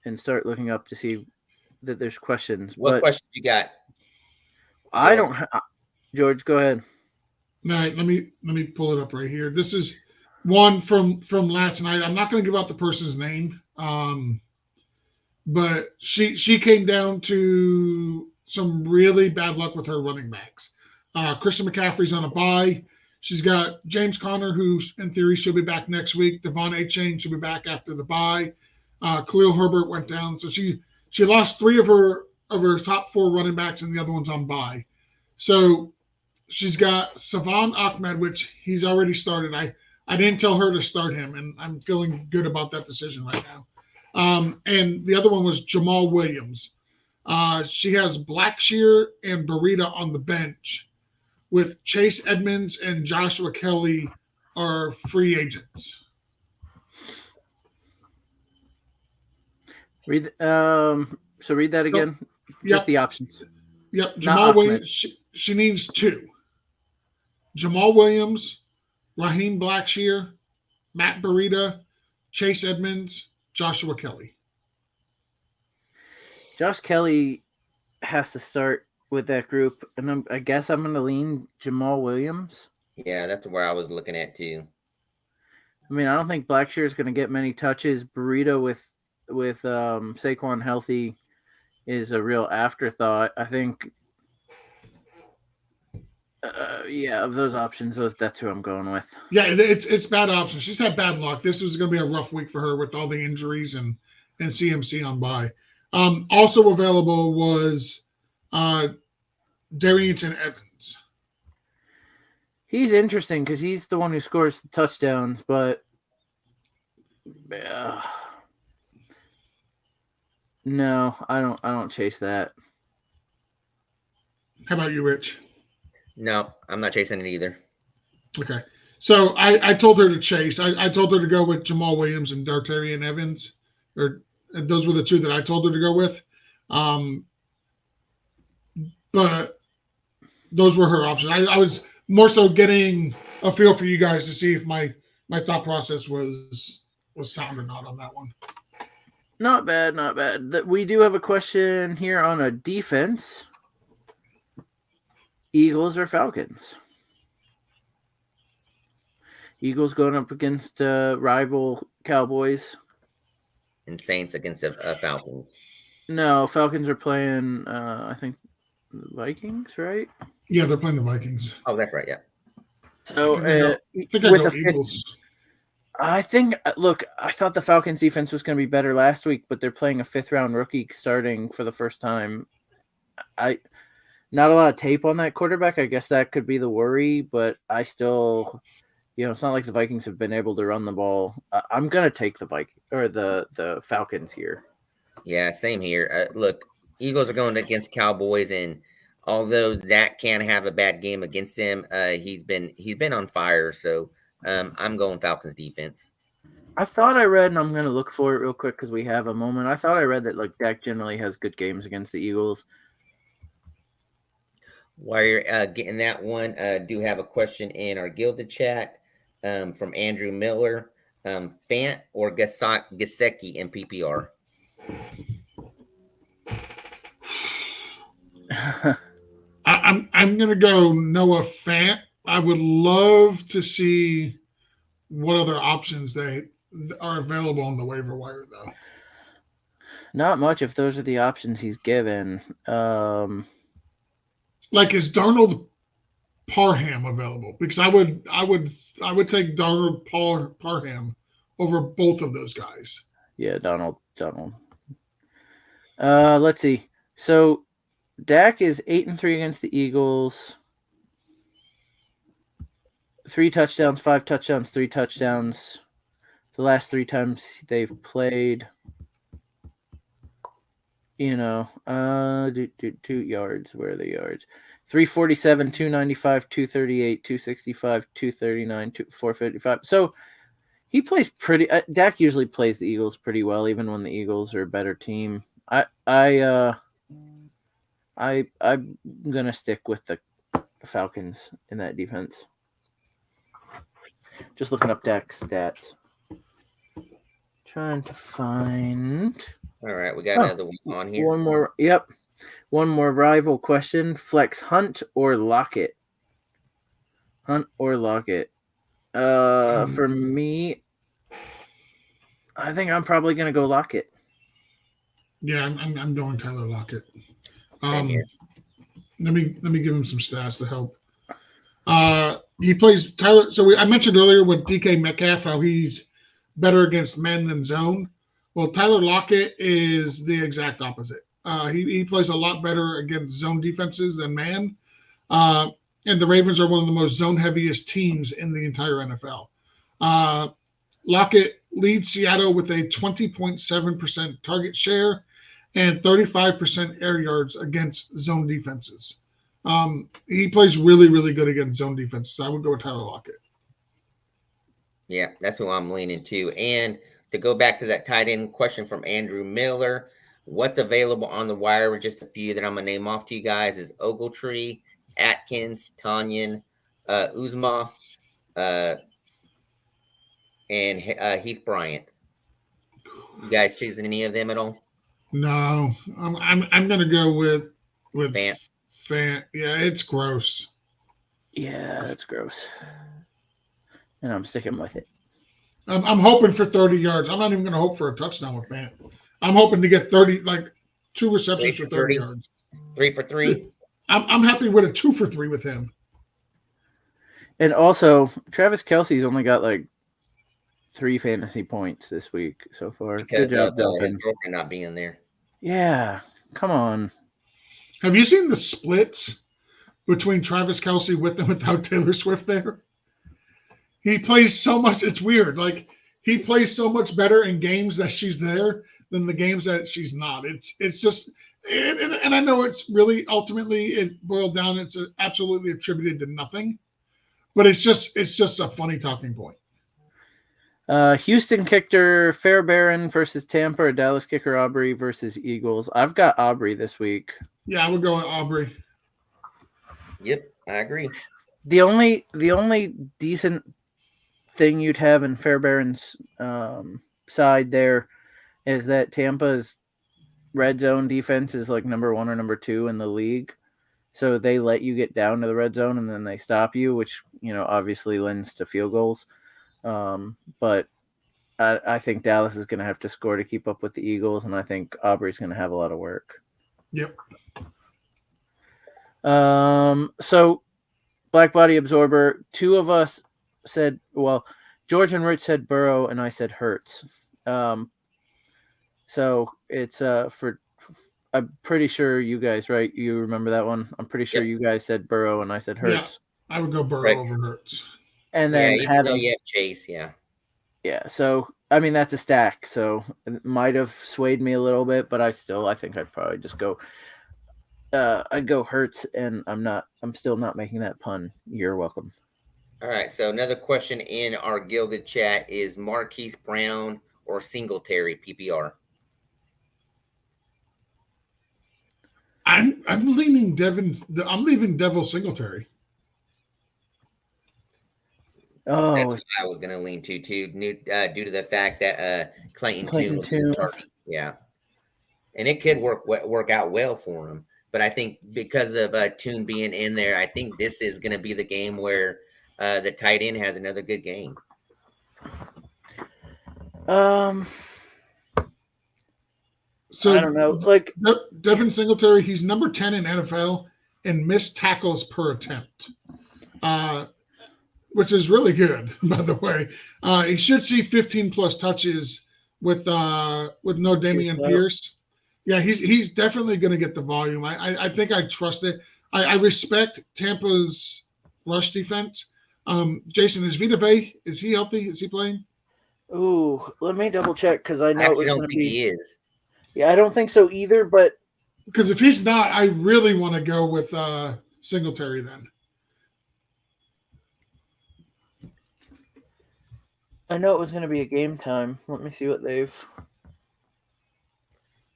and start looking up to see that there's questions. What questions you got? I don't. George, go ahead. All right, let me pull it up right here. This is one from last night. I'm not going to give out the person's name, but she came down to some really bad luck with her running backs. Christian McCaffrey's on a bye. She's got James Conner, who in theory should be back next week. Devon Achane should be back after the bye. Khalil Herbert went down, so she lost 3 of her top 4 running backs, and the other one's on bye. So she's got Savon Ahmed, which he's already started. I didn't tell her to start him, and I'm feeling good about that decision right now. And the other one was Jamal Williams. She has Blackshear and Burrito on the bench, with Chase Edmonds and Joshua Kelly are free agents. Read that again. Just the options. Yep. Jamal Williams. She needs 2. Jamal Williams, Raheem Blackshear, Matt Burrito, Chase Edmonds, Joshua Kelly. Josh Kelly has to start with that group, and I guess I'm going to lean Jamal Williams. Yeah, that's where I was looking at too. I mean, I don't think Blackshear is going to get many touches. Burrito with Saquon healthy is a real afterthought. I think, of those options, that's who I'm going with. Yeah, it's bad options. She's had bad luck. This was going to be a rough week for her with all the injuries and CMC on bye. Also available was Darrington Evans. He's interesting because he's the one who scores the touchdowns, but no, I don't chase that. How about you, Rich? No, I'm not chasing it either. Okay. So I told her to chase. I told her to go with Jamal Williams and Dartarian Evans. Or those were the 2 that I told her to go with. But those were her options. I was more so getting a feel for you guys to see if my thought process was sound or not on that one. Not bad, not bad. We do have a question here on a defense. Eagles or Falcons? Eagles going up against rival Cowboys. And Saints against the Falcons. No, Falcons are playing, I think, the Vikings, right? Yeah, they're playing the Vikings. Oh, that's right, yeah. So, I think I go Eagles. I thought the Falcons defense was going to be better last week, but they're playing a 5th-round rookie starting for the first time. Not a lot of tape on that quarterback. I guess that could be the worry, but I still, it's not like the Vikings have been able to run the ball. I'm going to take the Falcons here. Yeah, same here. Look, Eagles are going against Cowboys, and although Dak can have a bad game against them, he's been on fire. So I'm going Falcons defense. I thought I read, and I'm going to look for it real quick because we have a moment. I thought I read that Dak generally has good games against the Eagles. While you're getting that one, do have a question in our Gilded chat from Andrew Miller. Fant or Gesicki in PPR? I'm going to go Noah Fant. I would love to see what other options they are available on the waiver wire, though. Not much if those are the options he's given. Is Darnold Parham available? Because I would take Darnold Parham over both of those guys. Yeah, Donald. Let's see. So Dak is 8-3 against the Eagles. 3 touchdowns, 5 touchdowns, 3 touchdowns. the last 3 times they've played. 2 yards. Where are the yards? 347, 295, 238, 265, 239, 455. So he plays pretty. Dak usually plays the Eagles pretty well, even when the Eagles are a better team. I'm gonna stick with the Falcons in that defense. Just looking up Dak's stats. Trying to find. All right, we got another one on here. One more. Yep. One more rival question. Flex Hunt or Lockett? Hunt or Lockett? For me, I think I'm probably gonna go Lockett. Yeah, I'm going Tyler Lockett. Same here. Let me give him some stats to help. He plays Tyler. So I mentioned earlier with DK Metcalf how he's better against man than zone. Well, Tyler Lockett is the exact opposite. He plays a lot better against zone defenses than man. And the Ravens are one of the most zone heaviest teams in the entire NFL. Lockett leads Seattle with a 20.7% target share and 35% air yards against zone defenses. He plays really, really good against zone defenses. I would go with Tyler Lockett. Yeah, that's who I'm leaning to. And to go back to that tight end question from Andrew Miller, what's available on the wire with just a few that I'm going to name off to you guys is Ogletree, Atkins, Tanyan, Uzma, and Heath Bryant. You guys choosing any of them at all? No, I'm going to go with Fant. Fant. Yeah, it's gross. Yeah, that's gross. And I'm sticking with it. I'm hoping for 30 yards. I'm not even going to hope for a touchdown with Fant. I'm hoping to get 30, like 2 receptions for 30 yards. 3 for 3. I'm happy with a 2 for 3 with him. And also, Travis Kelce's only got like 3 fantasy points this week so far. Because good job, of his girlfriend not being there. Yeah, come on. Have you seen the splits between Travis Kelce with and without Taylor Swift there? He plays so much. It's weird. Like he plays so much better in games that she's there than the games that she's not. It's just, and I know it's really ultimately it boiled down. It's absolutely attributed to nothing, but it's just a funny talking point. Houston kicker Fairbairn versus Tampa, or Dallas kicker Aubrey versus Eagles. I've got Aubrey this week. Yeah, I would go with Aubrey. Yep, I agree. The only decent thing you'd have in Fairbairn's side there is that Tampa's red zone defense is like number 1 or number 2 in the league. So they let you get down to the red zone and then they stop you, which, obviously lends to field goals. But I think Dallas is going to have to score to keep up with the Eagles, and I think Aubrey's going to have a lot of work. Yep. So Black Body Absorber, 2 of us said, well, George and Rich said Burrow, and I said Hurts. So it's I'm pretty sure you guys, right? You remember that one? I'm pretty sure you guys said Burrow, and I said Hurts. Yeah, I would go Burrow over Hurts. And then Chase, yeah. Yeah, so I mean that's a stack, so it might have swayed me a little bit, but I think I'd probably just go I'd go Hurts, and I'm still not making that pun. You're welcome. All right, so another question in our Gilded chat is Marquise Brown or Singletary PPR? I'm leaning I'm leaving Devil Singletary. Oh, that's what I was going to lean to too, due to the fact that Clayton Tune. Yeah, and it could work out well for him. But I think because of Tune being in there, I think this is going to be the game where the tight end has another good game. So I don't know. Like Devin Singletary, he's number 10 in NFL in missed tackles per attempt. Which is really good, by the way. He should see 15 plus touches with no Dameon Pierce. Yeah, he's definitely going to get the volume. I think I trust it. I respect Tampa's rush defense. Jason, is Vita Vea, is he healthy? Is he playing? Ooh, let me double check because I I know it actually was don't going to think be. he is. Yeah, I don't think so either. But Because if he's not, I really want to go with Singletary then. I know it was going to be a game time. Let me see what they've.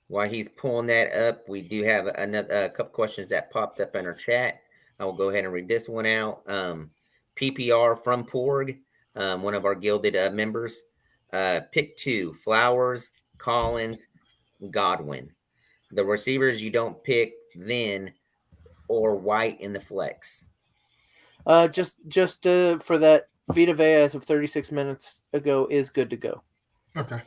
While he's pulling that up, we do have a couple questions that popped up in our chat. I will go ahead and read this one out. PPR from Porg, one of our gilded members. Pick 2: Flowers, Collins, Godwin. The receivers you don't pick then, or White in the flex. Just for that, Vita Vea as of 36 minutes ago is good to go. Okay.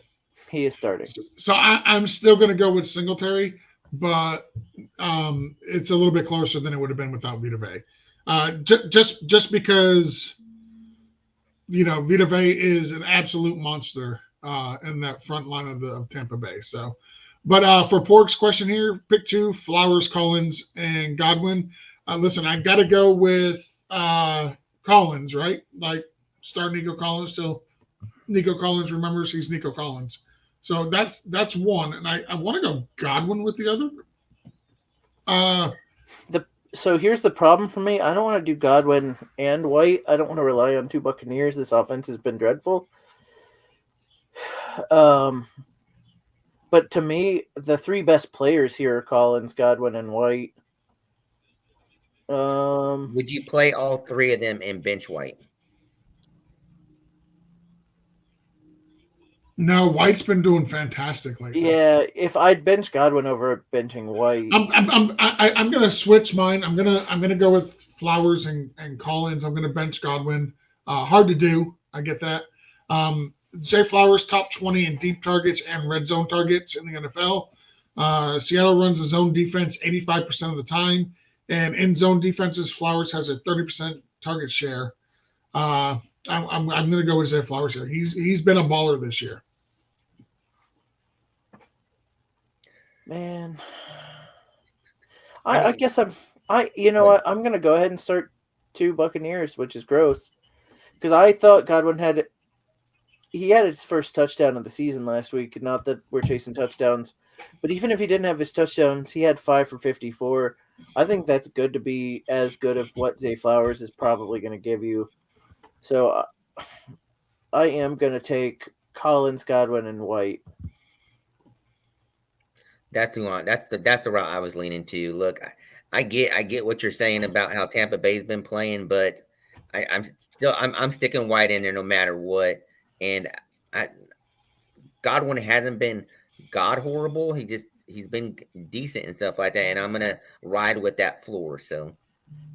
He is starting. So I'm still going to go with Singletary, but it's a little bit closer than it would have been without Vita Vea. Just because, Vita Vea is an absolute monster in that front line of Tampa Bay. So, but for Pork's question here, pick 2: Flowers, Collins, and Godwin. Listen, I got to go with Collins, right? Like start Nico Collins till Nico Collins remembers he's Nico Collins. So that's one, and I want to go Godwin with the other. So here's the problem for me. I don't want to do Godwin and White. I don't want to rely on 2 Buccaneers. This offense has been dreadful. But to me, the 3 best players here are Collins, Godwin, and White. Would you play all 3 of them in bench White? No, White's been doing fantastic lately. Yeah, if I'd bench Godwin over benching White, I'm gonna switch mine. I'm gonna go with Flowers and Collins. I'm gonna bench Godwin. Hard to do. I get that. Zay Flowers top 20 in deep targets and red zone targets in the NFL. Seattle runs a zone defense 85% of the time, and in zone defenses, Flowers has a 30% target share. I'm going to go with Zay Flowers here. He's been a baller this year. man. I guess I'm what? I'm going to go ahead and start 2 Buccaneers, which is gross, because I thought Godwin had his first touchdown of the season last week. Not that we're chasing touchdowns, but even if he didn't have his touchdowns, he had 5 for 54. I think that's good to be as good of what Zay Flowers is probably going to give you. So I am going to take Collins, Godwin, and White. That's the route I was leaning to. Look, I get what you're saying about how Tampa Bay's been playing, but I'm sticking White in there no matter what. And Godwin hasn't been god horrible. He's been decent and stuff like that. And I'm gonna ride with that floor. So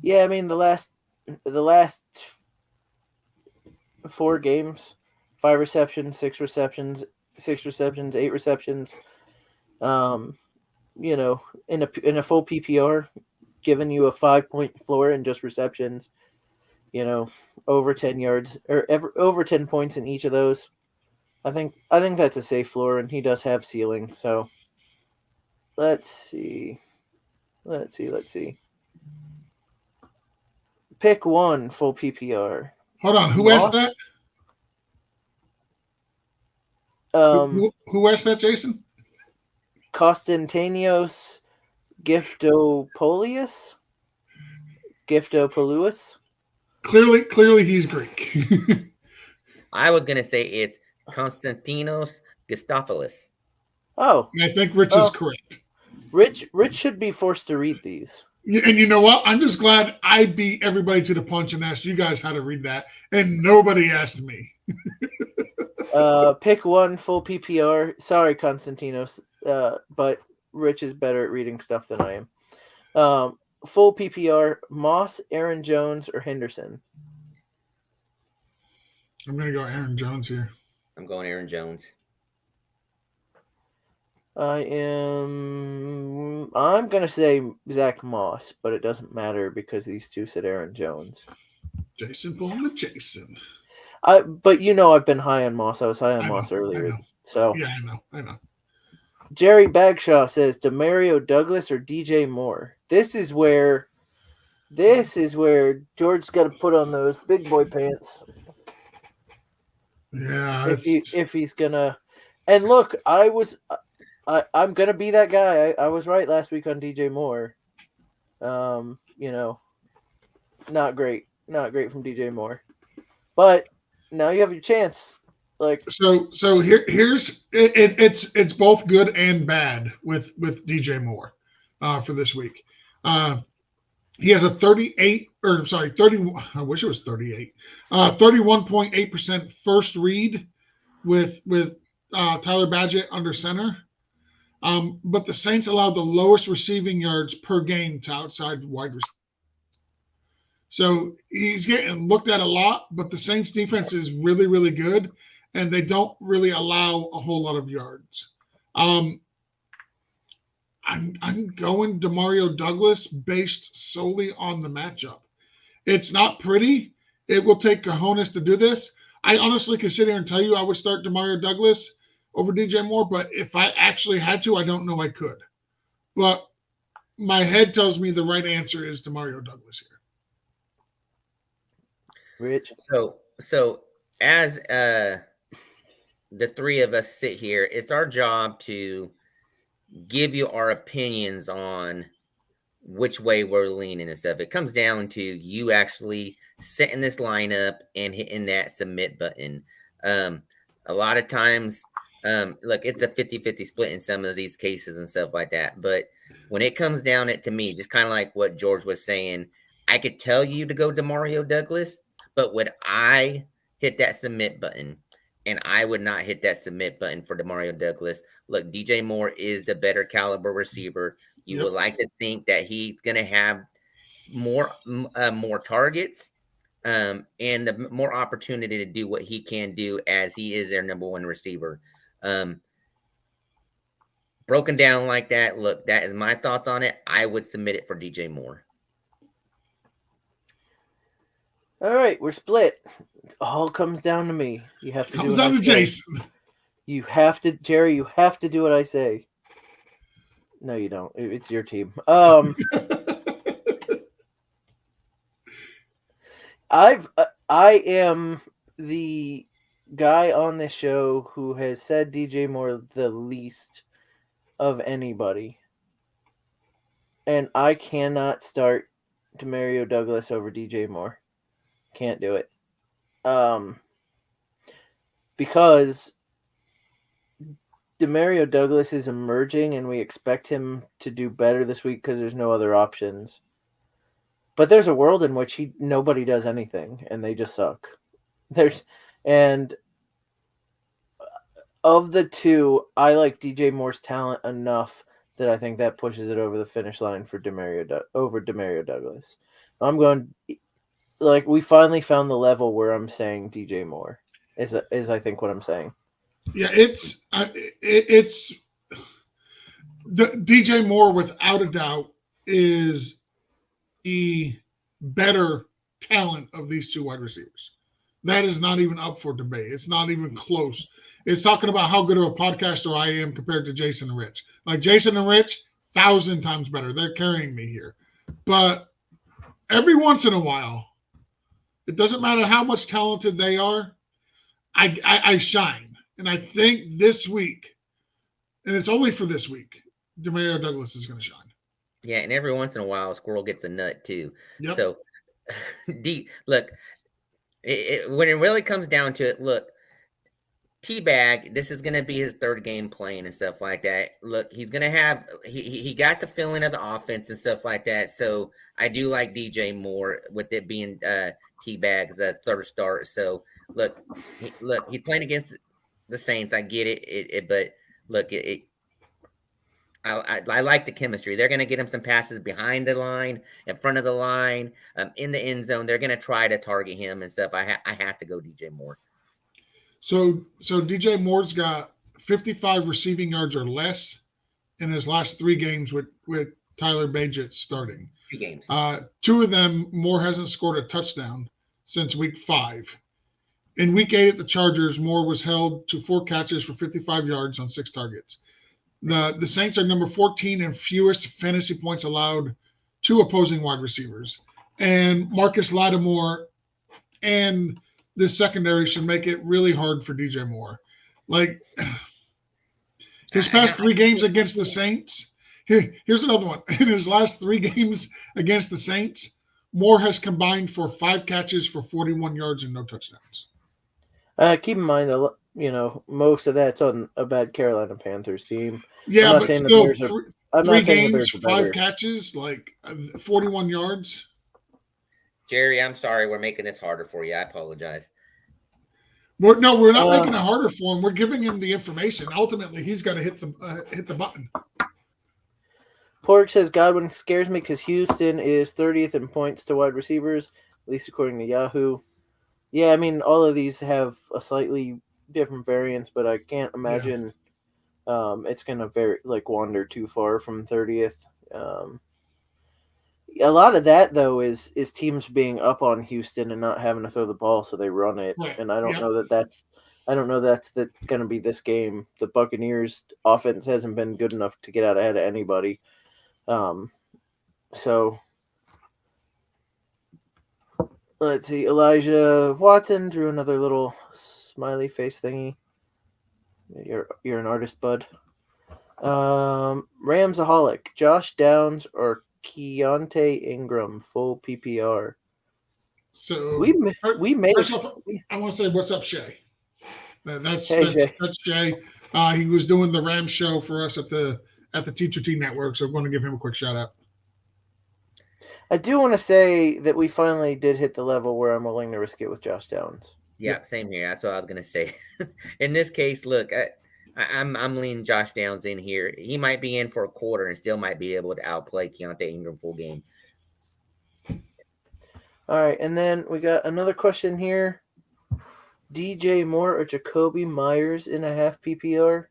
yeah, I mean the last 4 games, 5 receptions, 6 receptions, 8 receptions. In a full PPR, giving you a 5-point floor in just receptions, over 10 yards or over 10 points in each of those. I think that's a safe floor, and he does have ceiling. So let's see. Pick 1 full PPR. Hold on, who asked that? Who asked that, Jason? Constantinos Giftopoulos. Clearly he's Greek. I was gonna say it's Konstantinos Gistopoulos. Oh, I think Rich is correct. Rich should be forced to read these. And you know what? I'm just glad I beat everybody to the punch and asked you guys how to read that, and nobody asked me. Pick 1 full PPR. Sorry, Konstantinos, but Rich is better at reading stuff than I am. Full PPR: Moss, Aaron Jones, or Henderson. I'm going to go Aaron Jones here. I'm going Aaron Jones. I'm going to say Zach Moss, but it doesn't matter because these 2 said Aaron Jones. Jason pulling the Jason. But I've been high on Moss. I was high on Moss earlier. So yeah, I know. Jerry Bagshaw says Demario Douglas or DJ Moore. This is where George's got to put on those big boy pants. Yeah, if he's gonna. And look, I'm gonna be that guy. I was right last week on DJ Moore. Not great from DJ Moore, but now you have your chance. Like, so here's it's both good and bad with DJ Moore for this week. He has a 38 or sorry 30. I wish it was 38. 31.8% first read with Tyler Badgett under center. But the Saints allowed the lowest receiving yards per game to outside wide receivers. So he's getting looked at a lot, but the Saints defense is really, really good, and they don't really allow a whole lot of yards. I'm going Demario Douglas based solely on the matchup. It's not pretty. It will take cojones to do this. I honestly could sit here and tell you I would start Demario Douglas over DJ Moore, but if I actually had to, I don't know I could. But my head tells me the right answer is Demario Douglas here. Rich. So as the three of us sit here, it's our job to give you our opinions on which way we're leaning and stuff. It comes down to you actually setting this lineup and hitting that submit button. A lot of times, look, it's a 50-50 split in some of these cases and stuff like that. But when it comes down to me, just kind of like what George was saying, I could tell you to go Demario Douglas, but would I hit that submit button? And I would not hit that submit button for Demario Douglas. Look, DJ Moore is the better caliber receiver. You would like to think that he's going to have more targets and the more opportunity to do what he can do as he is their number one receiver. Broken down like that, look, that is my thoughts on it. I would submit it for DJ Moore. All right, we're split. It all comes down to me. You have to comes down to Jason. You have to, Jerry. You have to do what I say. No, you don't. It's your team. I am the guy on this show who has said DJ Moore the least of anybody, and I cannot start Demario Douglas over DJ Moore. Can't do it. Because Demario Douglas is emerging and we expect him to do better this week because there's no other options. But there's a world in which nobody does anything and they just suck. And of the two, I like DJ Moore's talent enough that I think that pushes it over the finish line for Demario Douglas. I'm going, like, we finally found the level where I'm saying DJ Moore is I think what I'm saying. Yeah, it's the DJ Moore without a doubt is the better talent of these two wide receivers. That is not even up for debate. It's not even close. It's talking about how good of a podcaster I am compared to Jason and Rich. Like Jason and Rich, 1,000 times better. They're carrying me here. But every once in a while, it doesn't matter how much talented they are, I shine. And I think this week, and it's only for this week, Demario Douglas is going to shine. Yeah, and every once in a while, a squirrel gets a nut too. Yep. So, look, when it really comes down to it, look, T-Bag, this is going to be his third game playing and stuff like that. Look, he's going to have he got the feeling of the offense and stuff like that. So I do like DJ Moore with it being T-Bag's third start. So look, he's playing against the Saints. I get it, but look, I like the chemistry. They're going to get him some passes behind the line, in front of the line, in the end zone. They're going to try to target him and stuff. I have to go DJ Moore. So DJ Moore's got 55 receiving yards or less in his last 3 games with Tyler Badgett starting. 2 games. 2 of them, Moore hasn't scored a touchdown since week 5. In week 8 at the Chargers, Moore was held to 4 catches for 55 yards on 6 targets. The Saints are number 14 in fewest fantasy points allowed to opposing wide receivers. And Marcus Lattimore and this secondary should make it really hard for DJ Moore. Like his past 3 games against the Saints. Here's another one. In his last 3 games against the Saints, Moore has combined for 5 catches for 41 yards and no touchdowns. Keep in mind that most of that's on a bad Carolina Panthers team. Yeah, but still, 3 games, 5 catches, like 41 yards. Jerry, I'm sorry, we're making this harder for you. I apologize. We're not making it harder for him. We're giving him the information. Ultimately, he's got to hit the button. Pork says Godwin scares me because Houston is 30th in points to wide receivers, at least according to Yahoo. Yeah, I mean, all of these have a slightly different variance, but I can't imagine it's going to wander too far from 30th. A lot of that, though, is teams being up on Houston and not having to throw the ball, so they run it. Right. And I don't know that's going to be this game. The Buccaneers' offense hasn't been good enough to get out ahead of anybody. So let's see. Elijah Watson drew another little smiley face thingy. You're an artist, bud. Ramsaholic, Josh Downs or Keontae Ingram, full PPR. So we made. First off, I want to say what's up, Shay. That's Shay. He was doing the Rams show for us at the Teacher T Network, so I'm going to give him a quick shout out. I do want to say that we finally did hit the level where I'm willing to risk it with Josh Downs. Yeah, same here. That's what I was going to say. In this case, look, I'm leaning Josh Downs in here. He might be in for a quarter and still might be able to outplay Keontae Ingram full game. All right, and then we got another question here. DJ Moore or Jacoby Myers in a half PPR?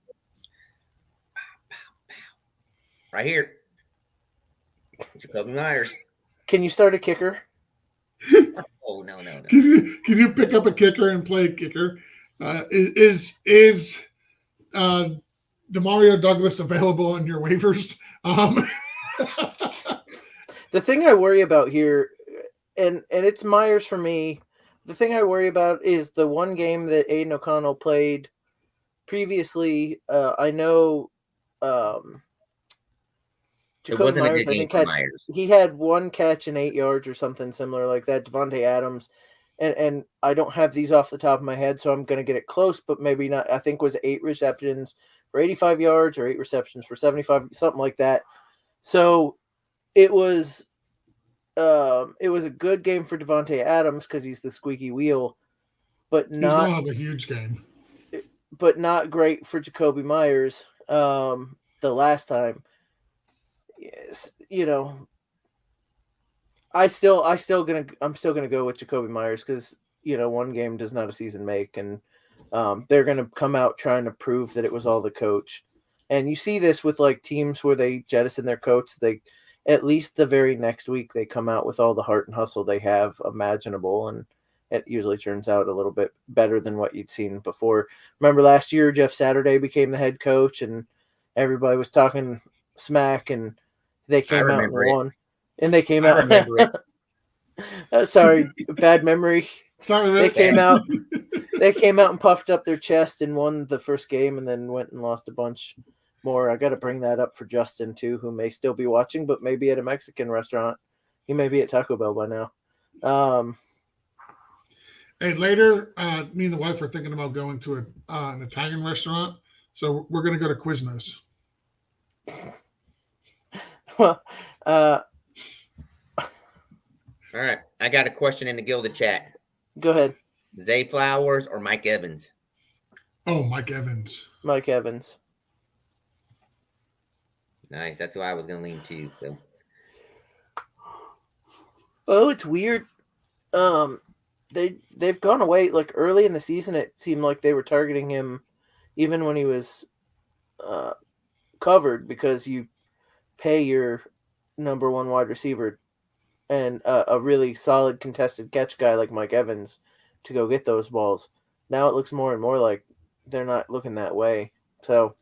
Right here. Jacoby Myers. Can you start a kicker? Oh, no. Can you pick up a kicker and play a kicker? Is Demario Douglas available on your waivers? The thing I worry about here, and it's Myers for me, the thing I worry about is the one game that Aiden O'Connell played previously. I know Jacoby Myers, I think, he had 1 catch and 8 yards or something similar like that. Devontae Adams, and I don't have these off the top of my head, so I'm going to get it close, but maybe not. I think it was 8 receptions for 85 yards or 8 receptions for 75, something like that. So it was a good game for Devontae Adams because he's the squeaky wheel, but he's going to have a huge game. But not great for Jacoby Myers the last time. Yes, I'm still gonna go with Jacoby Myers because one game does not a season make, and they're gonna come out trying to prove that it was all the coach. And you see this with like teams where they jettison their coach, they at least the very next week they come out with all the heart and hustle they have imaginable, and it usually turns out a little bit better than what you'd seen before. Remember last year, Jeff Saturday became the head coach, and everybody was talking smack, and they came out and won. And they came out. Sorry, bad memory. Sorry, they came out. They came out and puffed up their chest and won the first game, and then went and lost a bunch more. I got to bring that up for Justin too, who may still be watching, but maybe at a Mexican restaurant. He may be at Taco Bell by now. Hey, later, me and the wife are thinking about going to an Italian restaurant, so we're going to go to Quiznos. Well, all right. I got a question in the Gilded chat. Go ahead. Zay Flowers or Mike Evans? Oh, Mike Evans. Mike Evans. Nice. That's who I was going to lean to. So. Oh, it's weird. They've gone away. Like early in the season, it seemed like they were targeting him, even when he was covered, because you pay your number 1 wide receiver and a really solid contested catch guy like Mike Evans to go get those balls. Now it looks more and more like they're not looking that way. So,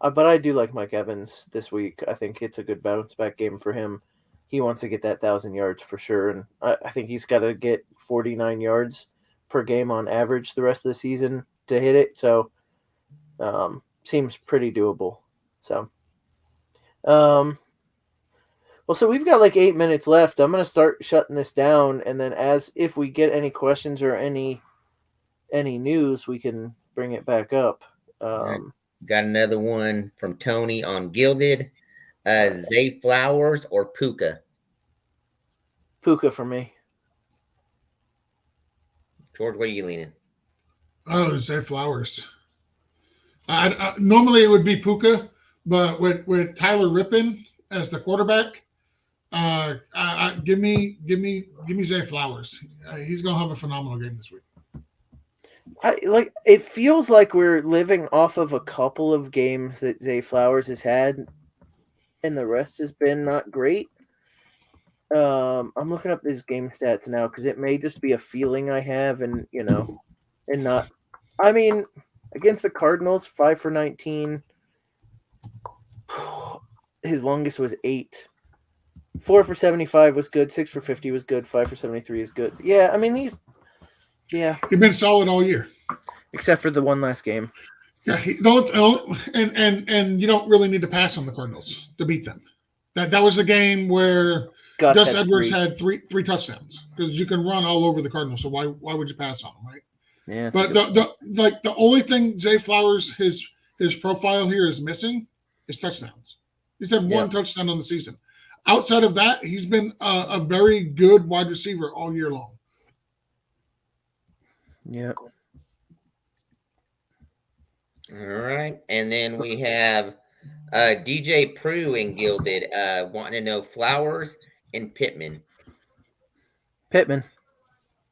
but I do like Mike Evans this week. I think it's a good bounce back game for him. He wants to get that 1,000 yards for sure, and I think he's got to get 49 yards per game on average the rest of the season to hit it. So seems pretty doable. So well, so we've got like 8 minutes left. I'm going to start shutting this down, and then if we get any questions or any news, we can bring it back up. Right. Got another one from Tony on Gilded. Zay Flowers or Puka? Puka for me. George, where are you leaning? Oh, Zay Flowers. Normally it would be Puka, but with Tyler Rippon as the quarterback, give me Zay Flowers. He's gonna have a phenomenal game this week. It feels like we're living off of a couple of games that Zay Flowers has had, and the rest has been not great. I'm looking up his game stats now because it may just be a feeling I have, and not. I mean, against the Cardinals, 5 for 19. His longest was 8. 4 for 75 was good. 6 for 50 was good. 5 for 73 is good. Yeah, I mean he's been solid all year, except for the one last game. Yeah, and you don't really need to pass on the Cardinals to beat them. That was the game where Gus Edwards had three touchdowns, because you can run all over the Cardinals. So why would you pass on them, right? Yeah. But the only thing Zay Flowers his profile here is missing is touchdowns. He's had one touchdown on the season. Outside of that, he's been a very good wide receiver all year long. Yeah. All right, and then we have DJ Prue in Gilded wanting to know Flowers and Pittman. Pittman.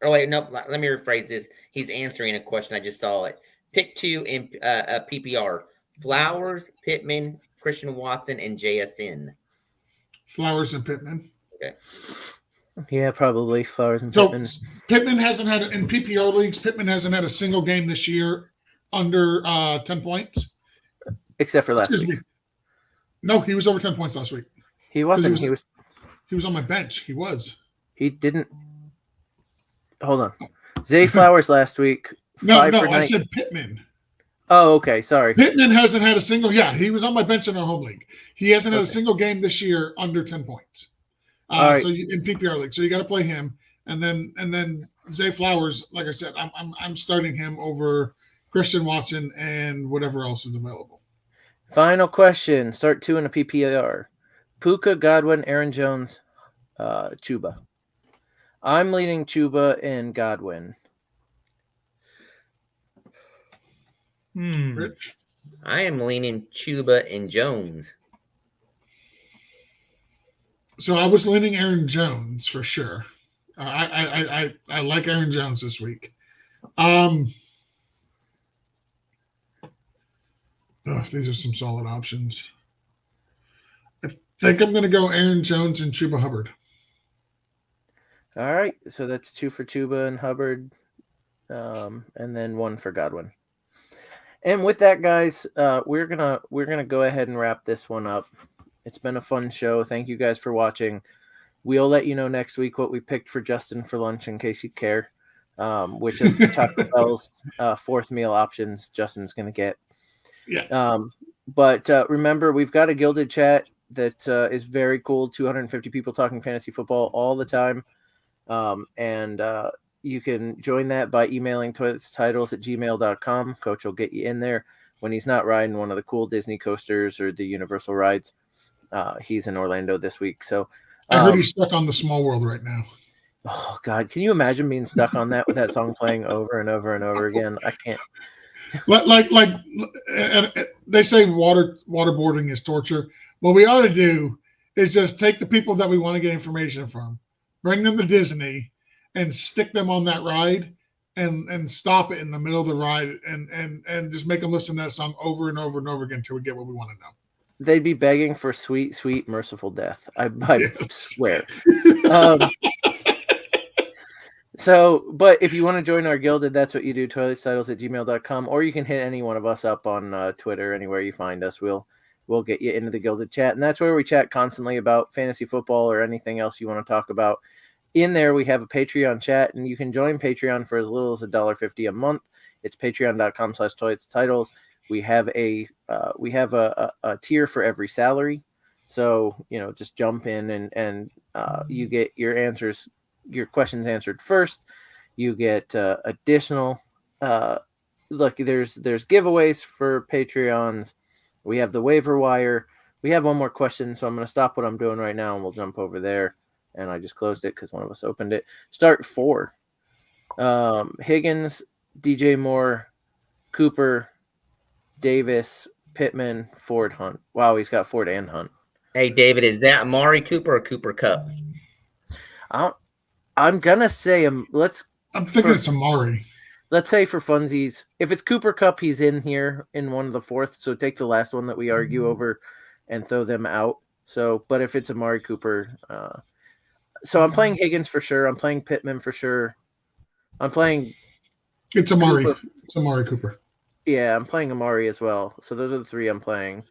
Oh wait, no. Let me rephrase this. He's answering a question. I just saw it. Pick 2 in PPR: Flowers, Pittman, Christian Watson, and JSN. Flowers and Pittman. Okay. Yeah, probably Flowers and Pittman. Pittman hasn't had in PPR leagues. Pittman hasn't had a single game this year under 10 points, except for last week. No, he was over 10 points last week. He wasn't. He was on my bench. He didn't. Hold on. Zay Flowers last week. No, I said Pittman. Oh, okay. Sorry. Pittman hasn't had a single. Yeah, he was on my bench in our home league. He hasn't had a single game this year under 10 points. Right. So in PPR league, so you got to play him, and then Zay Flowers. Like I said, I'm starting him over Christian Watson and whatever else is available. Final question. Start 2 in a PPR. Puka, Godwin, Aaron Jones, Chuba. I'm leaning Chuba and Godwin. Rich? I am leaning Chuba and Jones. So I was leaning Aaron Jones for sure. I like Aaron Jones this week. These are some solid options. I think I'm going to go Aaron Jones and Chuba Hubbard. All right, so that's 2 for Chuba and Hubbard, and then 1 for Godwin. And with that, guys, we're gonna go ahead and wrap this one up. It's been a fun show. Thank you guys for watching. We'll let you know next week what we picked for Justin for lunch, in case you care. Which of Taco Bell's 4th meal options Justin's gonna get. Yeah. But remember, we've got a Gilded chat that is very cool. 250 people talking fantasy football all the time. And you can join that by emailing toiletstitles@gmail.com. Coach will get you in there when he's not riding one of the cool Disney coasters or the Universal rides. He's in Orlando this week. So I heard he's stuck on the Small World right now. Oh God, can you imagine being stuck on that with that song playing over and over and over again? I can't. Like they say waterboarding is torture. What we ought to do is just take the people that we want to get information from, bring them to Disney, and stick them on that ride, and stop it in the middle of the ride, and just make them listen to that song over and over and over again until we get what we want to know. They'd be begging for sweet, sweet, merciful death. I swear. But if you want to join our Gilded, that's what you do, toiletstitles@gmail.com, or you can hit any one of us up on Twitter, anywhere you find us. We'll get you into the Gilded chat, and that's where we chat constantly about fantasy football or anything else you want to talk about. in there we have a Patreon chat, and you can join Patreon for as little as $1.50 a month. It's patreon.com/toilets-titles. We have a tier for every salary. So, just jump in and you get your questions answered first. You get additional look, there's giveaways for Patreons. We have the waiver wire. We have one more question, so I'm going to stop what I'm doing right now and we'll jump over there. And I just closed it because one of us opened it. Start 4. Higgins, DJ Moore, Cooper, Davis, Pittman, Ford, Hunt. Wow, he's got Ford and Hunt. Hey, David, is that Amari Cooper or Cooper Cup? I'm gonna say I'm thinking it's Amari. Let's say for funsies, if it's Cooper Cup, he's in here in one of the fourth. So take the last one that we argue over and throw them out. So, but if it's Amari Cooper, so I'm playing Higgins for sure. I'm playing Pittman for sure. I'm playing. It's Amari. Cooper. It's Amari Cooper. Yeah, I'm playing Amari as well. So those are the 3 I'm playing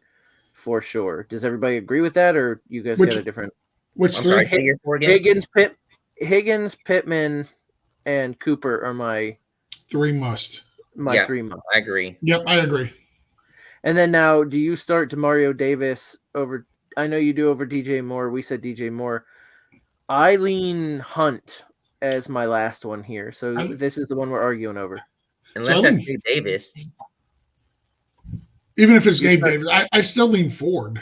for sure. Does everybody agree with that, or you guys got a different? Which I'm 3? sorry, Higgins, Pittman, and Cooper are my 3 must. My 3 must. I agree. Yep, I agree. And then now, do you start Demario Davis over? I know you do over DJ Moore. We said DJ Moore. I lean Hunt as my last one here. So this is the one we're arguing over. Unless that's Gabe Davis. Even if it's Gabe Davis, I still lean Ford.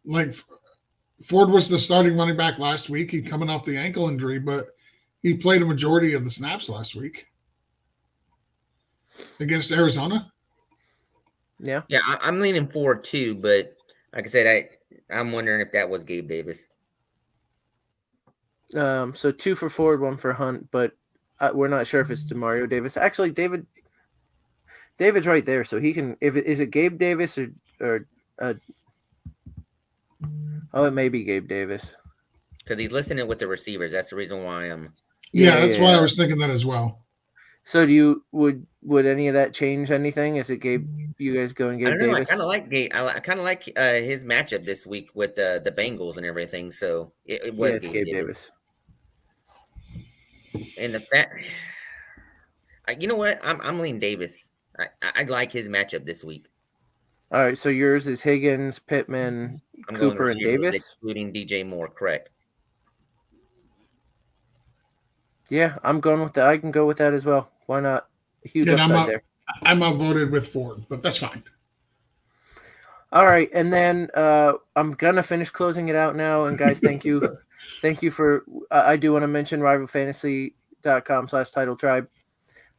Like, Ford was the starting running back last week. He coming off the ankle injury, but he played a majority of the snaps last week against Arizona. Yeah. Yeah, I'm leaning Ford too, but like I said, I'm wondering if that was Gabe Davis. So 2 for Ford, 1 for Hunt, but we're not sure if it's Demario Davis. Actually, David's right there, so he can. Is it Gabe Davis or it may be Gabe Davis because he's listening with the receivers. That's the reason why I'm. Yeah, that's why I was thinking that as well. So would any of that change anything? Is it Gabe? You guys going Gabe Davis? I kind of like Gabe. I kind of like his matchup this week with the Bengals and everything. So it was Gabe Davis. And the fact, you know what? I'm leaning Davis. I like his matchup this week. All right, so yours is Higgins, Pittman, Cooper, and Davis, excluding DJ Moore. Correct. Yeah, I'm going with that. I can go with that as well. Why not? Huge upside there. I'm outvoted with Ford, but that's fine. All right, and then I'm gonna finish closing it out now. And guys, thank you, thank you for. I do want to mention rivalfantasy.com/title tribe.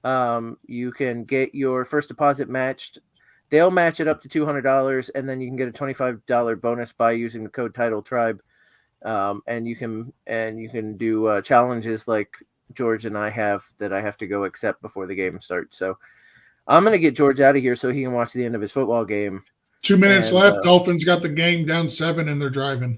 You can get your first deposit matched. They'll match it up to $200, and then you can get a $25 bonus by using the code Title Tribe. And you can do challenges like George and I have that I have to go accept before the game starts. So I'm gonna get George out of here so he can watch the end of his football game. 2 minutes left. Dolphins got the game down 7, and they're driving.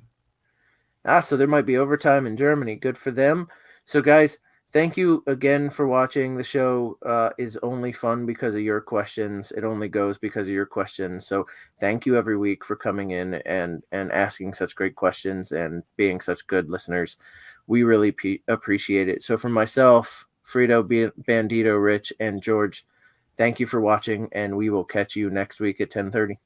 So there might be overtime in Germany. Good for them. So guys, thank you again for watching. The show is only fun because of your questions. It only goes because of your questions. So thank you every week for coming in and asking such great questions and being such good listeners. We really appreciate it. So from myself, Frito, Bandito, Rich, and George, thank you for watching, and we will catch you next week at 10:30.